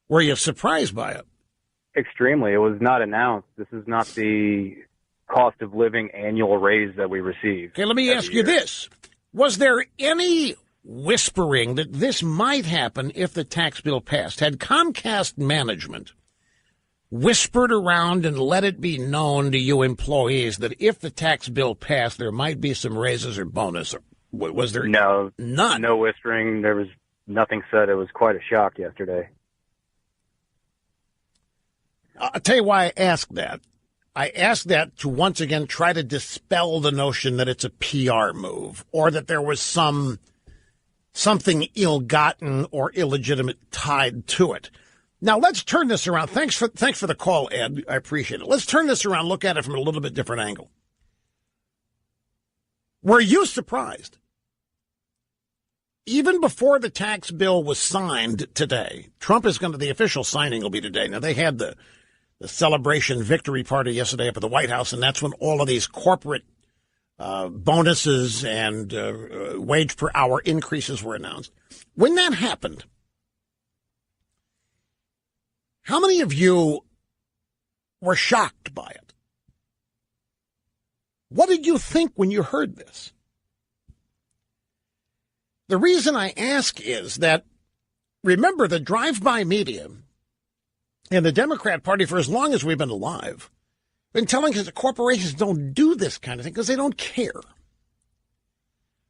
S2: Were you surprised by it?
S8: Extremely. It was not announced. This is not the cost of living annual raise that we received.
S2: Okay, let me ask you this. Was there any whispering that this might happen if the tax bill passed? Had Comcast management whispered around and let it be known to you employees that if the tax bill passed, there might be some raises or bonus? Was there
S8: none?
S2: No
S8: whispering. There was nothing said. It was quite a shock yesterday.
S2: I'll tell you why I asked that. I asked that to once again try to dispel the notion that it's a PR move or that there was something ill-gotten or illegitimate tied to it. Now, let's turn this around. Thanks for the call, Ed. I appreciate it. Let's turn this around, look at it from a little bit different angle. Were you surprised? Even before the tax bill was signed today, the official signing will be today. Now, they had the celebration victory party yesterday up at the White House, and that's when all of these corporate bonuses and wage per hour increases were announced. When that happened, How many of you were shocked by it? What did you think when you heard this? The reason I ask is that, remember, the drive-by media and the Democrat Party, for as long as we've been alive, been telling us that corporations don't do this kind of thing because they don't care.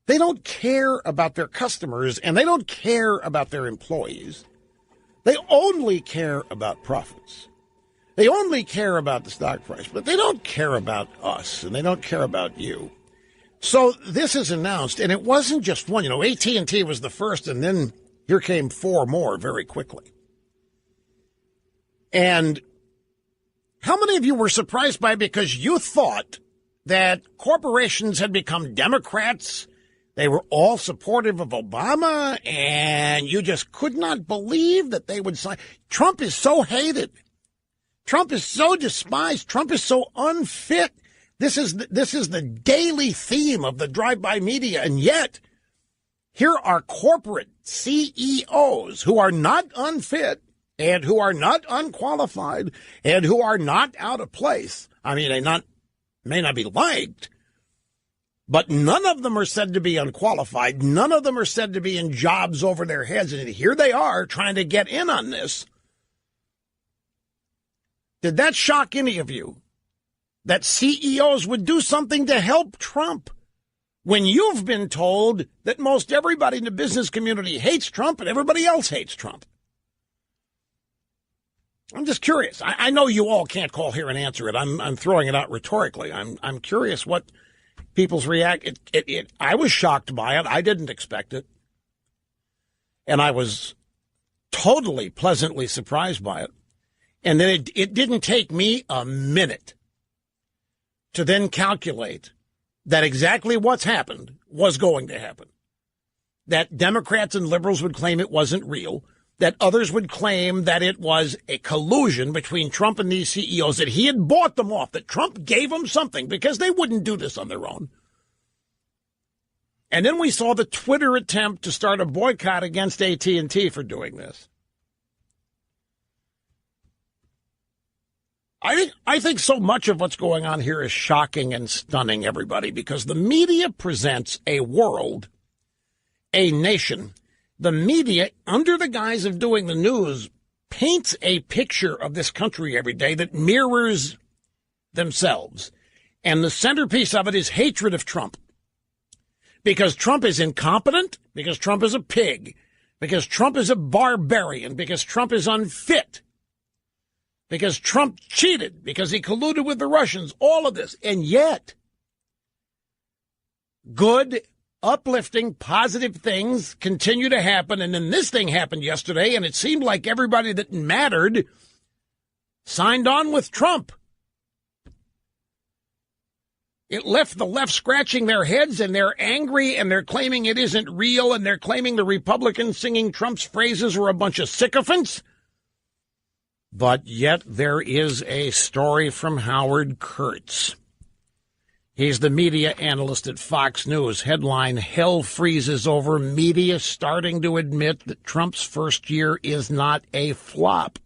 S2: They don't care about their customers, and they don't care about their employees. They only care about profits. They only care about the stock price, but they don't care about us, and they don't care about you. So this is announced, and it wasn't just one. AT&T was the first, and then here came four more very quickly. And how many of you were surprised by it because you thought that corporations had become Democrats? They were all supportive of Obama, and you just could not believe that they would sign. Trump is so hated. Trump is so despised. Trump is so unfit. This is the daily theme of the drive-by media, and yet here are corporate CEOs who are not unfit and who are not unqualified and who are not out of place. I mean, they may not be liked, but none of them are said to be unqualified. None of them are said to be in jobs over their heads. And here they are trying to get in on this. Did that shock any of you? That CEOs would do something to help Trump when you've been told that most everybody in the business community hates Trump and everybody else hates Trump? I'm just curious. I know you all can't call here and answer it. I'm throwing it out rhetorically. I'm curious what people's react. I was shocked by it. I didn't expect it. And I was totally pleasantly surprised by it. And then it didn't take me a minute to then calculate that exactly what's happened was going to happen. That Democrats and liberals would claim it wasn't real. That others would claim that it was a collusion between Trump and these CEOs, that he had bought them off, that Trump gave them something because they wouldn't do this on their own. And then we saw the Twitter attempt to start a boycott against AT&T for doing this. I think so much of what's going on here is shocking and stunning everybody because the media presents a world, a nation. The media, under the guise of doing the news, paints a picture of this country every day that mirrors themselves. And the centerpiece of it is hatred of Trump. Because Trump is incompetent, because Trump is a pig, because Trump is a barbarian, because Trump is unfit, because Trump cheated, because he colluded with the Russians, all of this. And yet, good, uplifting, positive things continue to happen. And then this thing happened yesterday, and it seemed like everybody that mattered signed on with Trump. It left the left scratching their heads, and they're angry, and they're claiming it isn't real, and they're claiming the Republicans singing Trump's phrases were a bunch of sycophants. But yet there is a story from Howard Kurtz. He's the media analyst at Fox News. Headline, Hell Freezes Over. Media starting to admit that Trump's first year is not a flop.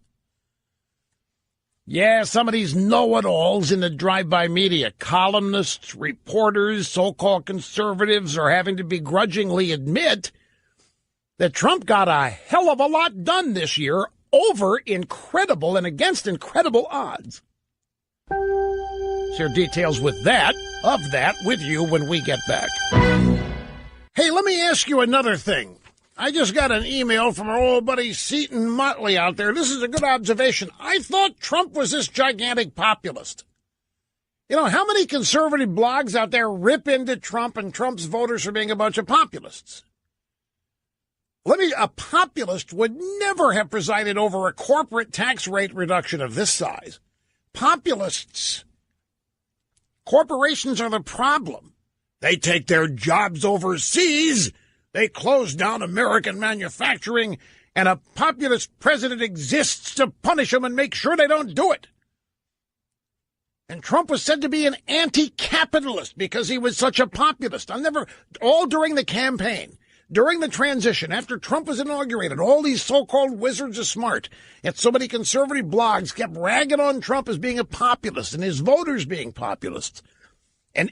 S2: Yeah, some of these know-it-alls in the drive-by media, columnists, reporters, so-called conservatives are having to begrudgingly admit that Trump got a hell of a lot done this year over incredible and against incredible odds. Share details with that with you when we get back. Hey, let me ask you another thing. I just got an email from our old buddy Seton Motley out there. This is a good observation. I thought Trump was this gigantic populist. You know, how many conservative blogs out there rip into Trump and Trump's voters for being a bunch of populists? A populist would never have presided over a corporate tax rate reduction of this size. Corporations are the problem. They take their jobs overseas. They close down American manufacturing, and a populist president exists to punish them and make sure they don't do it. And Trump was said to be an anti-capitalist because he was such a populist. All during the campaign, during the transition, after Trump was inaugurated, all these so-called wizards of smart and so many conservative blogs kept ragging on Trump as being a populist and his voters being populists. And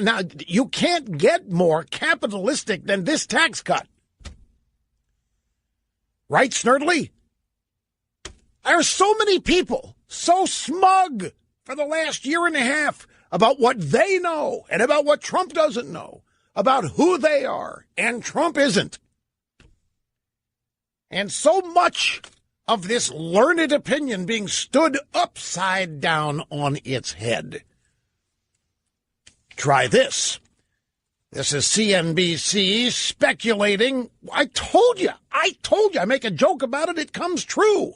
S2: now, you can't get more capitalistic than this tax cut. Right, Snerdley? There are so many people so smug for the last year and a half about what they know and about what Trump doesn't know, about who they are, and Trump isn't. And so much of this learned opinion being stood upside down on its head. Try this. This is CNBC speculating. I told you. I make a joke about it. It comes true.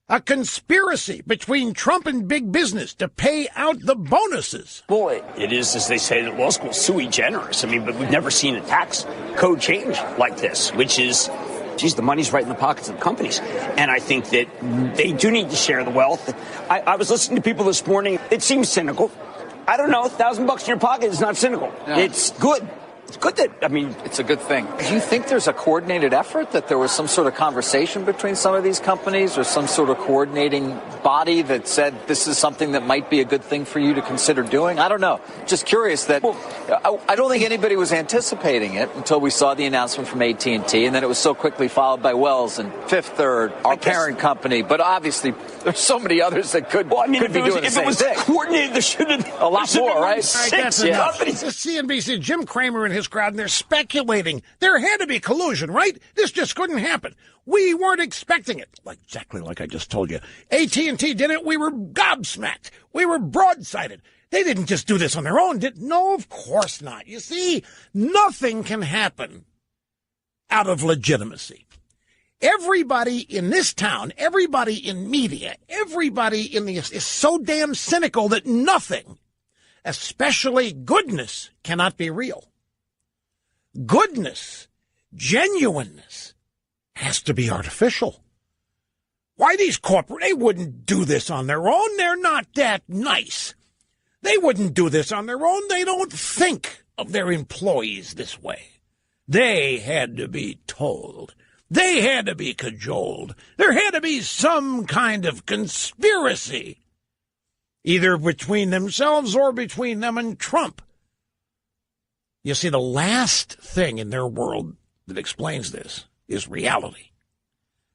S2: A conspiracy between Trump and big business to pay out the bonuses.
S9: Boy, it is, as they say at law school, sui generis. I mean, but we've never seen a tax code change like this, which is, geez, the money's right in the pockets of the companies. And I think that they do need to share the wealth. I was listening to people this morning. It seems cynical. I don't know, $1,000 in your pocket is not cynical. Yeah. It's good. It's good that, I mean, it's a good thing.
S10: Do you think there's a coordinated effort, that there was some sort of conversation between some of these companies or some sort of coordinating body that said this is something that might be a good thing for you to consider doing? I don't know. Just curious that I don't think anybody was anticipating it until we saw the announcement from AT&T, and then it was so quickly followed by Wells and Fifth Third, our parent company. But obviously, there's so many others that could be doing the same thing.
S9: If it was coordinated, there should have
S10: a lot more, right?
S2: Six companies. CNBC, Jim Cramer and his crowd, and they're speculating. There had to be collusion, right? This just couldn't happen. We weren't expecting it. Exactly like I just told you. AT&T did it. We were gobsmacked. We were broadsided. They didn't just do this on their own, No, of course not. You see, nothing can happen out of legitimacy. Everybody in this town, everybody in media, everybody in is so damn cynical that nothing, especially goodness, cannot be real. Goodness, genuineness, has to be artificial. Why these they wouldn't do this on their own. They're not that nice. They wouldn't do this on their own. They don't think of their employees this way. They had to be told. They had to be cajoled. There had to be some kind of conspiracy, either between themselves or between them and Trump. You see, the last thing in their world that explains this is reality.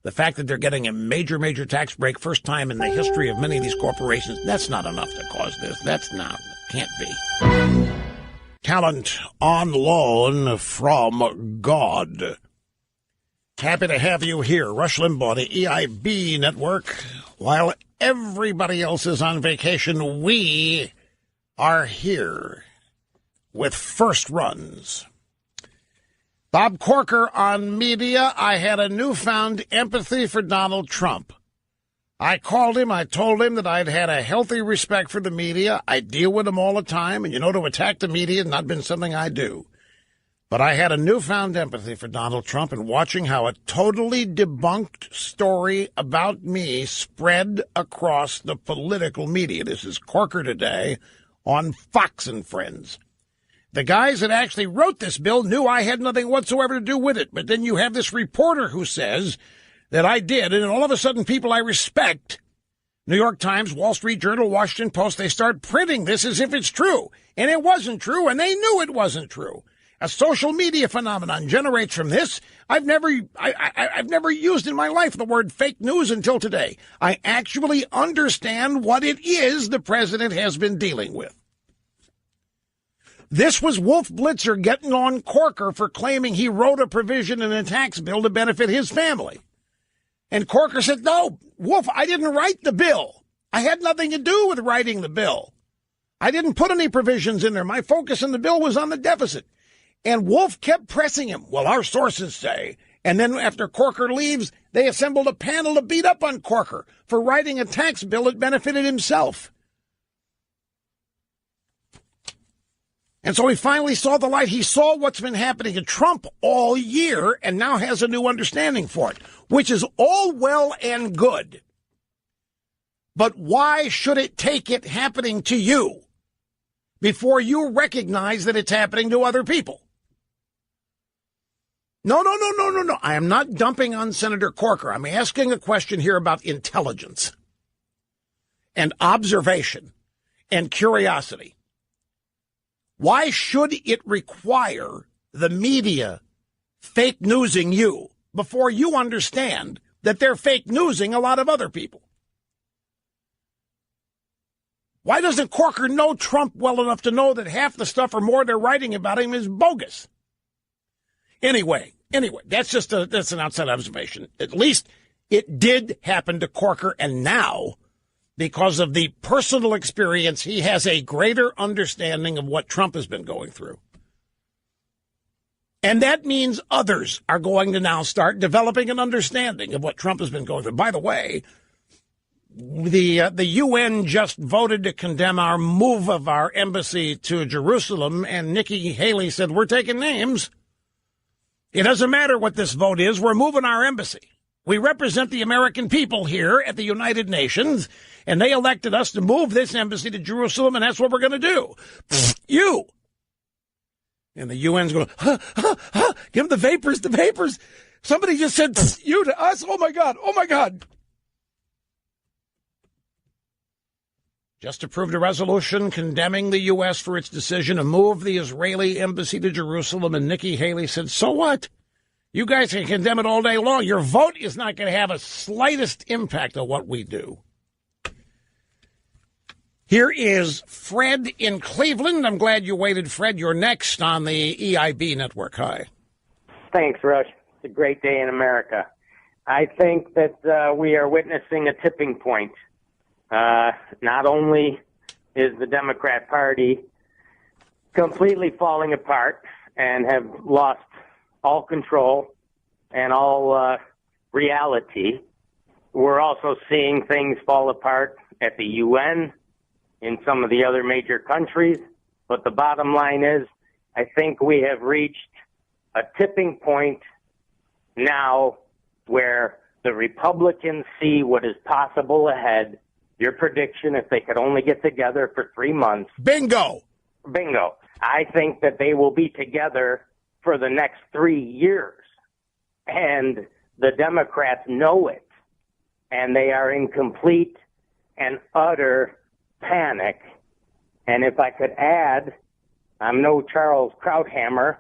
S2: The fact that they're getting a major, major tax break, first time in the history of many of these corporations, that's not enough to cause this. Can't be. Talent on loan from God. Happy to have you here. Rush Limbaugh, the EIB network. While everybody else is on vacation, we are here with first runs. Bob Corker on media. I had a newfound empathy for Donald Trump. I called him. I told him that I'd had a healthy respect for the media. I deal with them all the time. And, to attack the media has not been something I do. But I had a newfound empathy for Donald Trump, and watching how a totally debunked story about me spread across the political media. This is Corker today on Fox and Friends. The guys that actually wrote this bill knew I had nothing whatsoever to do with it. But then you have this reporter who says that I did, and all of a sudden people I respect, New York Times, Wall Street Journal, Washington Post, they start printing this as if it's true. And it wasn't true, and they knew it wasn't true. A social media phenomenon generates from this. I've never used in my life the word fake news until today. I actually understand what it is the president has been dealing with. This was Wolf Blitzer getting on Corker for claiming he wrote a provision in a tax bill to benefit his family. And Corker said, no, Wolf, I didn't write the bill. I had nothing to do with writing the bill. I didn't put any provisions in there. My focus in the bill was on the deficit. And Wolf kept pressing him. Well, our sources say. And then after Corker leaves, they assembled a panel to beat up on Corker for writing a tax bill that benefited himself. And so he finally saw the light. He saw what's been happening to Trump all year and now has a new understanding for it, which is all well and good. But why should it take it happening to you before you recognize that it's happening to other people? No. I am not dumping on Senator Corker. I'm asking a question here about intelligence and observation and curiosity. Why should it require the media fake newsing you before you understand that they're fake newsing a lot of other people? Why doesn't Corker know Trump well enough to know that half the stuff or more they're writing about him is bogus? Anyway, that's an outside observation. At least it did happen to Corker, and now, because of the personal experience, he has a greater understanding of what Trump has been going through. And that means others are going to now start developing an understanding of what Trump has been going through. By the way, the UN just voted to condemn our move of our embassy to Jerusalem, and Nikki Haley said, we're taking names. It doesn't matter what this vote is. We're moving our embassy. We represent the American people here at the United Nations, and they elected us to move this embassy to Jerusalem, and that's what we're going to do. You. And the UN's going, give them the vapors. Somebody just said, you to us? Oh, my God. Just approved a resolution condemning the U.S. for its decision to move the Israeli embassy to Jerusalem, and Nikki Haley said, so what? You guys can condemn it all day long. Your vote is not going to have a slightest impact on what we do. Here is Fred in Cleveland. I'm glad you waited, Fred. You're next on the EIB network. Hi.
S11: Thanks, Rush. It's a great day in America. I think that we are witnessing a tipping point. Not only is the Democrat Party completely falling apart and have lost all control and all reality, we're also seeing things fall apart at the UN, in some of the other major countries. But the bottom line is, I think we have reached a tipping point now where the Republicans see what is possible ahead. Your prediction, if they could only get together for 3 months.
S2: Bingo.
S11: I think that they will be together for the next 3 years. And the Democrats know it. And they are in complete and utter panic. And if I could add, I'm no Charles Krauthammer,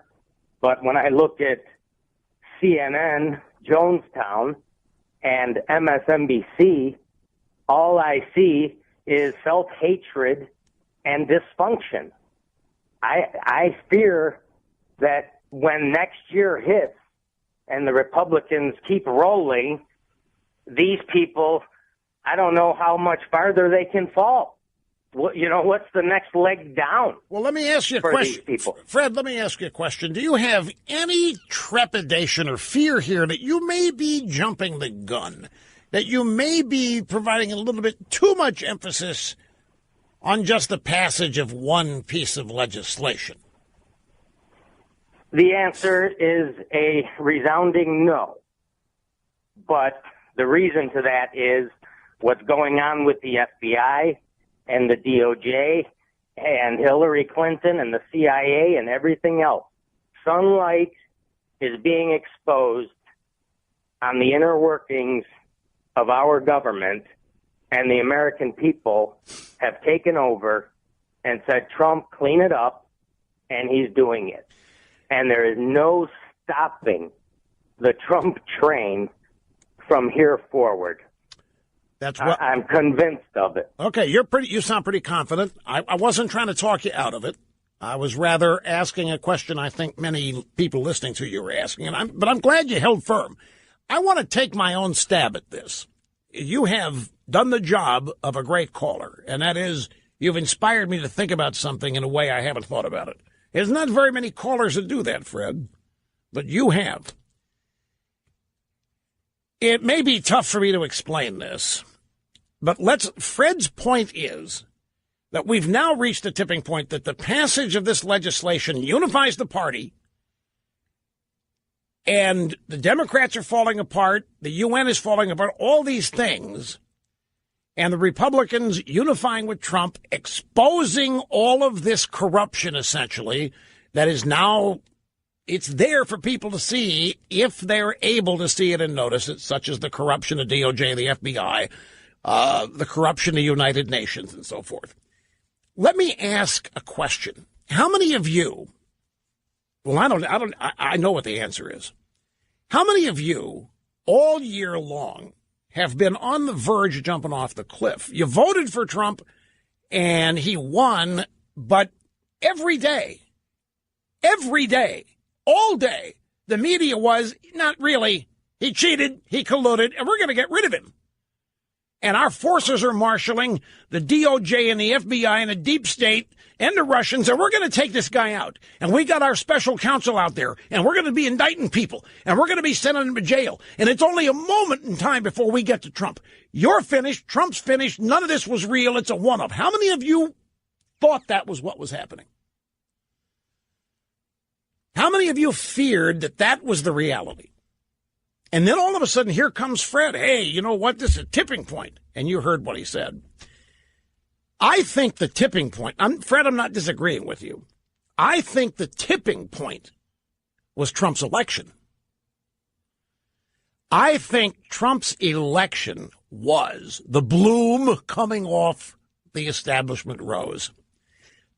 S11: but when I look at CNN, Jonestown, and MSNBC, all I see is self-hatred and dysfunction. I fear that when next year hits and the Republicans keep rolling, these people, I don't know how much farther they can fall. What's the next leg down?
S2: Well, let me ask you a question. Fred, let me ask you a question. Do you have any trepidation or fear here that you may be jumping the gun, that you may be providing a little bit too much emphasis on just the passage of one piece of legislation?
S11: The answer is a resounding no. But the reason to that is what's going on with the FBI and the DOJ and Hillary Clinton and the CIA and everything else. Sunlight is being exposed on the inner workings of our government, and the American people have taken over and said, Trump, clean it up, and he's doing it. And there is no stopping the Trump train from here forward.
S2: That's what
S11: I'm convinced of it.
S2: Okay, you sound pretty confident. I wasn't trying to talk you out of it. I was rather asking a question I think many people listening to you are asking, but I'm glad you held firm. I want to take my own stab at this. You have done the job of a great caller, and that is you've inspired me to think about something in a way I haven't thought about it. There's not very many callers that do that, Fred, but you have. It may be tough for me to explain this, but Fred's point is that we've now reached a tipping point that the passage of this legislation unifies the party, and the Democrats are falling apart, the UN is falling apart, all these things, and the Republicans unifying with Trump, exposing all of this corruption, essentially, that is now It's there for people to see if they're able to see it and notice it, such as the corruption of DOJ, the FBI, the corruption of United Nations, and so forth. Let me ask a question. How many of you, well, I know what the answer is. How many of you all year long have been on the verge of jumping off the cliff? You voted for Trump and he won, but every day, all day, the media was, not really, he cheated, he colluded, and we're going to get rid of him. And our forces are marshaling the DOJ and the FBI and the deep state and the Russians, and we're going to take this guy out. And we got our special counsel out there, and we're going to be indicting people, and we're going to be sending them to jail. And it's only a moment in time before we get to Trump. You're finished. Trump's finished. None of this was real. It's a one-up. How many of you thought that was what was happening? How many of you feared that that was the reality? And then all of a sudden, here comes Fred. Hey, you know what? This is a tipping point. And you heard what he said. I think the tipping point, Fred, I'm not disagreeing with you. I think the tipping point was Trump's election. I think Trump's election was the bloom coming off the establishment rose.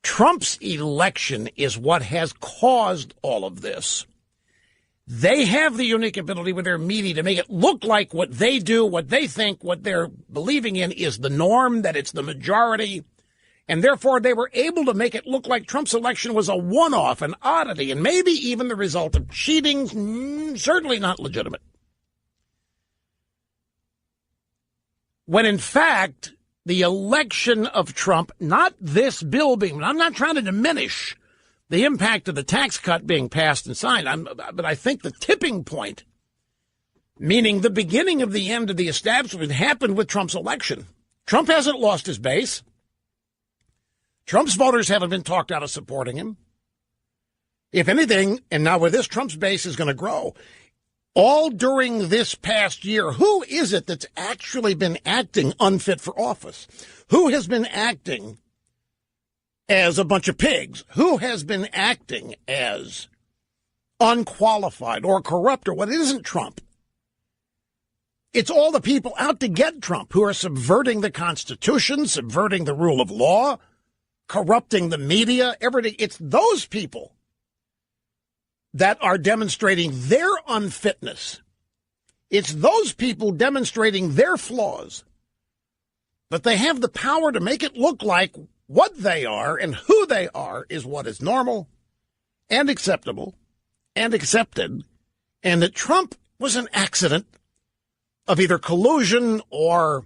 S2: Trump's election is what has caused all of this. They have the unique ability with their media to make it look like what they do, what they think, what they're believing in is the norm, that it's the majority. And therefore, they were able to make it look like Trump's election was a one-off, an oddity, and maybe even the result of cheating, certainly not legitimate. When in fact, the election of Trump, not this bill being, I'm not trying to diminish the impact of the tax cut being passed and signed, but I think the tipping point, meaning the beginning of the end of the establishment, happened with Trump's election. Trump hasn't lost his base. Trump's voters haven't been talked out of supporting him. If anything, and now with this, Trump's base is going to grow. All during this past year, who is it that's actually been acting unfit for office? Who has been acting as a bunch of pigs? Who has been acting as unqualified or corrupt or what? It isn't Trump. It's all the people out to get Trump who are subverting the Constitution, subverting the rule of law, corrupting the media, everything. It's those people that are demonstrating their unfitness. It's those people demonstrating their flaws. But they have the power to make it look like what they are and who they are is what is normal and acceptable and accepted, and that Trump was an accident of either collusion or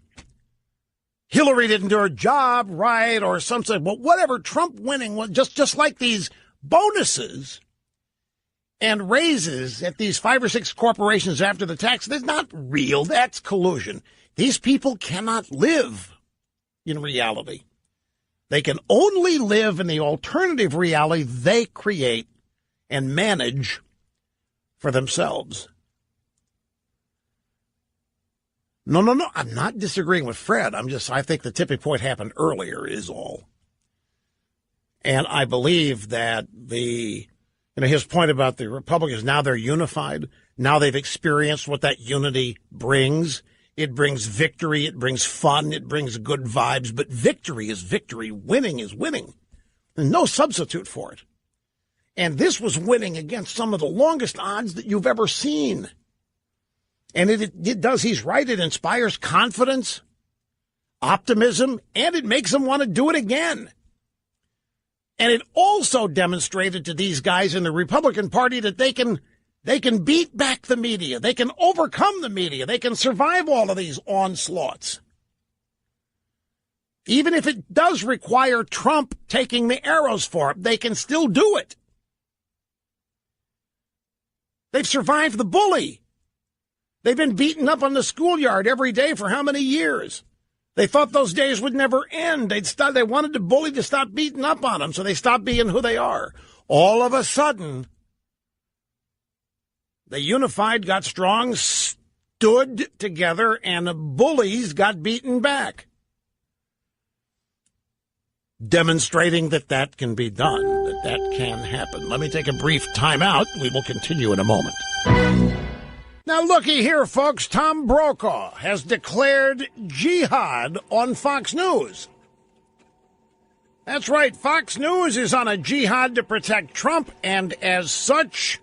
S2: Hillary didn't do her job right or something. But whatever, Trump winning was just like these bonuses and raises at these 5 or 6 corporations after the tax. That's not real. That's collusion. These people cannot live in reality. They can only live in the alternative reality they create and manage for themselves. No. I'm not disagreeing with Fred. I think the tipping point happened earlier is all. And I believe that his point about the Republicans, now they're unified. Now they've experienced what that unity brings. It brings victory. It brings fun. It brings good vibes. But victory is victory. Winning is winning. There's no substitute for it. And this was winning against some of the longest odds that you've ever seen. And it does. He's right. It inspires confidence, optimism, and it makes them want to do it again. And it also demonstrated to these guys in the Republican Party that they can beat back the media. They can overcome the media. They can survive all of these onslaughts. Even if it does require Trump taking the arrows for it, they can still do it. They've survived the bully. They've been beaten up on the schoolyard every day for how many years? They thought those days would never end. They wanted the bully to stop beating up on them, so they stopped being who they are. All of a sudden, they unified, got strong, stood together, and the bullies got beaten back. demonstrating that that can be done, that can happen. Let me take a brief time out. We will continue in a moment. Now, looky here, folks. Tom Brokaw has declared jihad on Fox News. That's right. Fox News is on a jihad to protect Trump, and as such,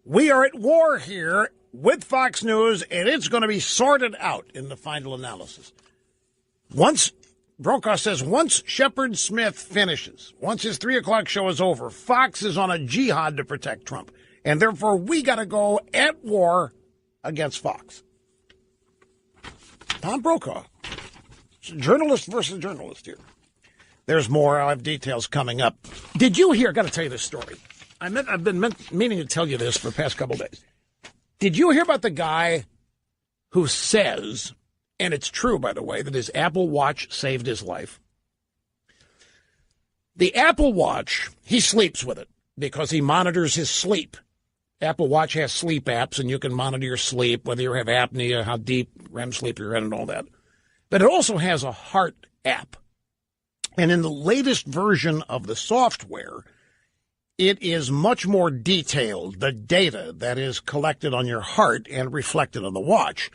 S2: we are at war here with Fox News, and it's going to be sorted out in the final analysis. Brokaw says once Shepard Smith finishes, once his 3 o'clock show is over, Fox is on a jihad to protect Trump. And therefore, we got to go at war against Fox. Tom Brokaw. Journalist versus journalist here. There's more. I'll have details coming up. Did you hear? I got to tell you this story. I've been meaning to tell you this for the past couple of days. Did you hear about the guy who says, and it's true, by the way, that his Apple Watch saved his life? The Apple Watch, he sleeps with it because he monitors his sleep. Apple Watch has sleep apps, and you can monitor your sleep, whether you have apnea, how deep REM sleep you're in, and all that. But it also has a heart app. And in the latest version of the software, it is much more detailed, the data that is collected on your heart and reflected on the watch.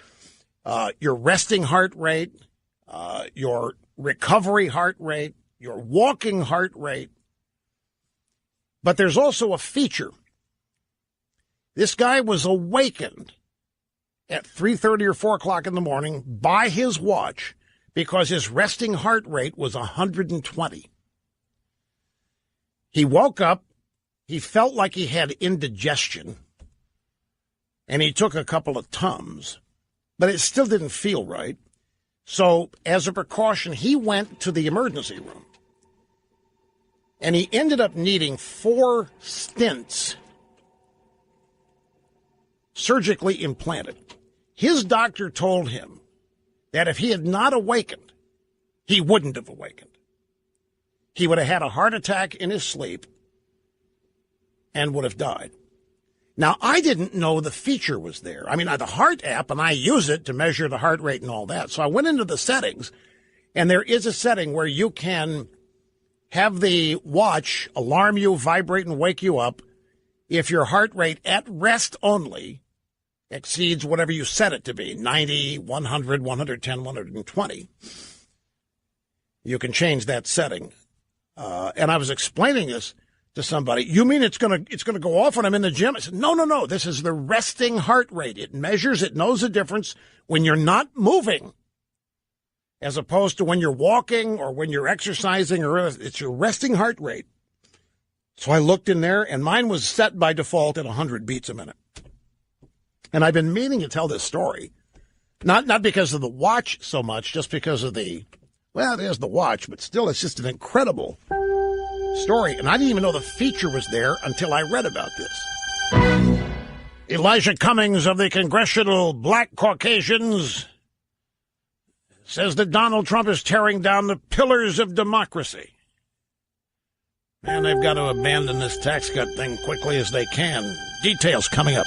S2: Your resting heart rate, your recovery heart rate, your walking heart rate. But there's also a feature. This guy was awakened at 3:30 or 4 o'clock in the morning by his watch because his resting heart rate was 120. He woke up. He felt like he had indigestion, and he took a couple of Tums, but it still didn't feel right. So as a precaution, he went to the emergency room, and he ended up needing 4 stents surgically implanted. His doctor told him that if he had not awakened, he wouldn't have awakened. He would have had a heart attack in his sleep and would have died. Now, I didn't know the feature was there. I mean, the heart app, and I use it to measure the heart rate and all that. So I went into the settings, and there is a setting where you can have the watch alarm you, vibrate, and wake you up if your heart rate at rest only exceeds whatever you set it to be, 90, 100, 110, 120. You can change that setting. And I was explaining this to somebody. You mean it's going to go off when I'm in the gym? I said, no. This is the resting heart rate. It measures, it knows the difference when you're not moving as opposed to when you're walking or when you're exercising, or it's your resting heart rate. So I looked in there, and mine was set by default at 100 beats a minute. And I've been meaning to tell this story, not because of the watch so much, just because of there's the watch, but still it's just an incredible story. And I didn't even know the feature was there until I read about this. Elijah Cummings of the Congressional Black Caucasians says that Donald Trump is tearing down the pillars of democracy. And they've got to abandon this tax cut thing quickly as they can. Details coming up.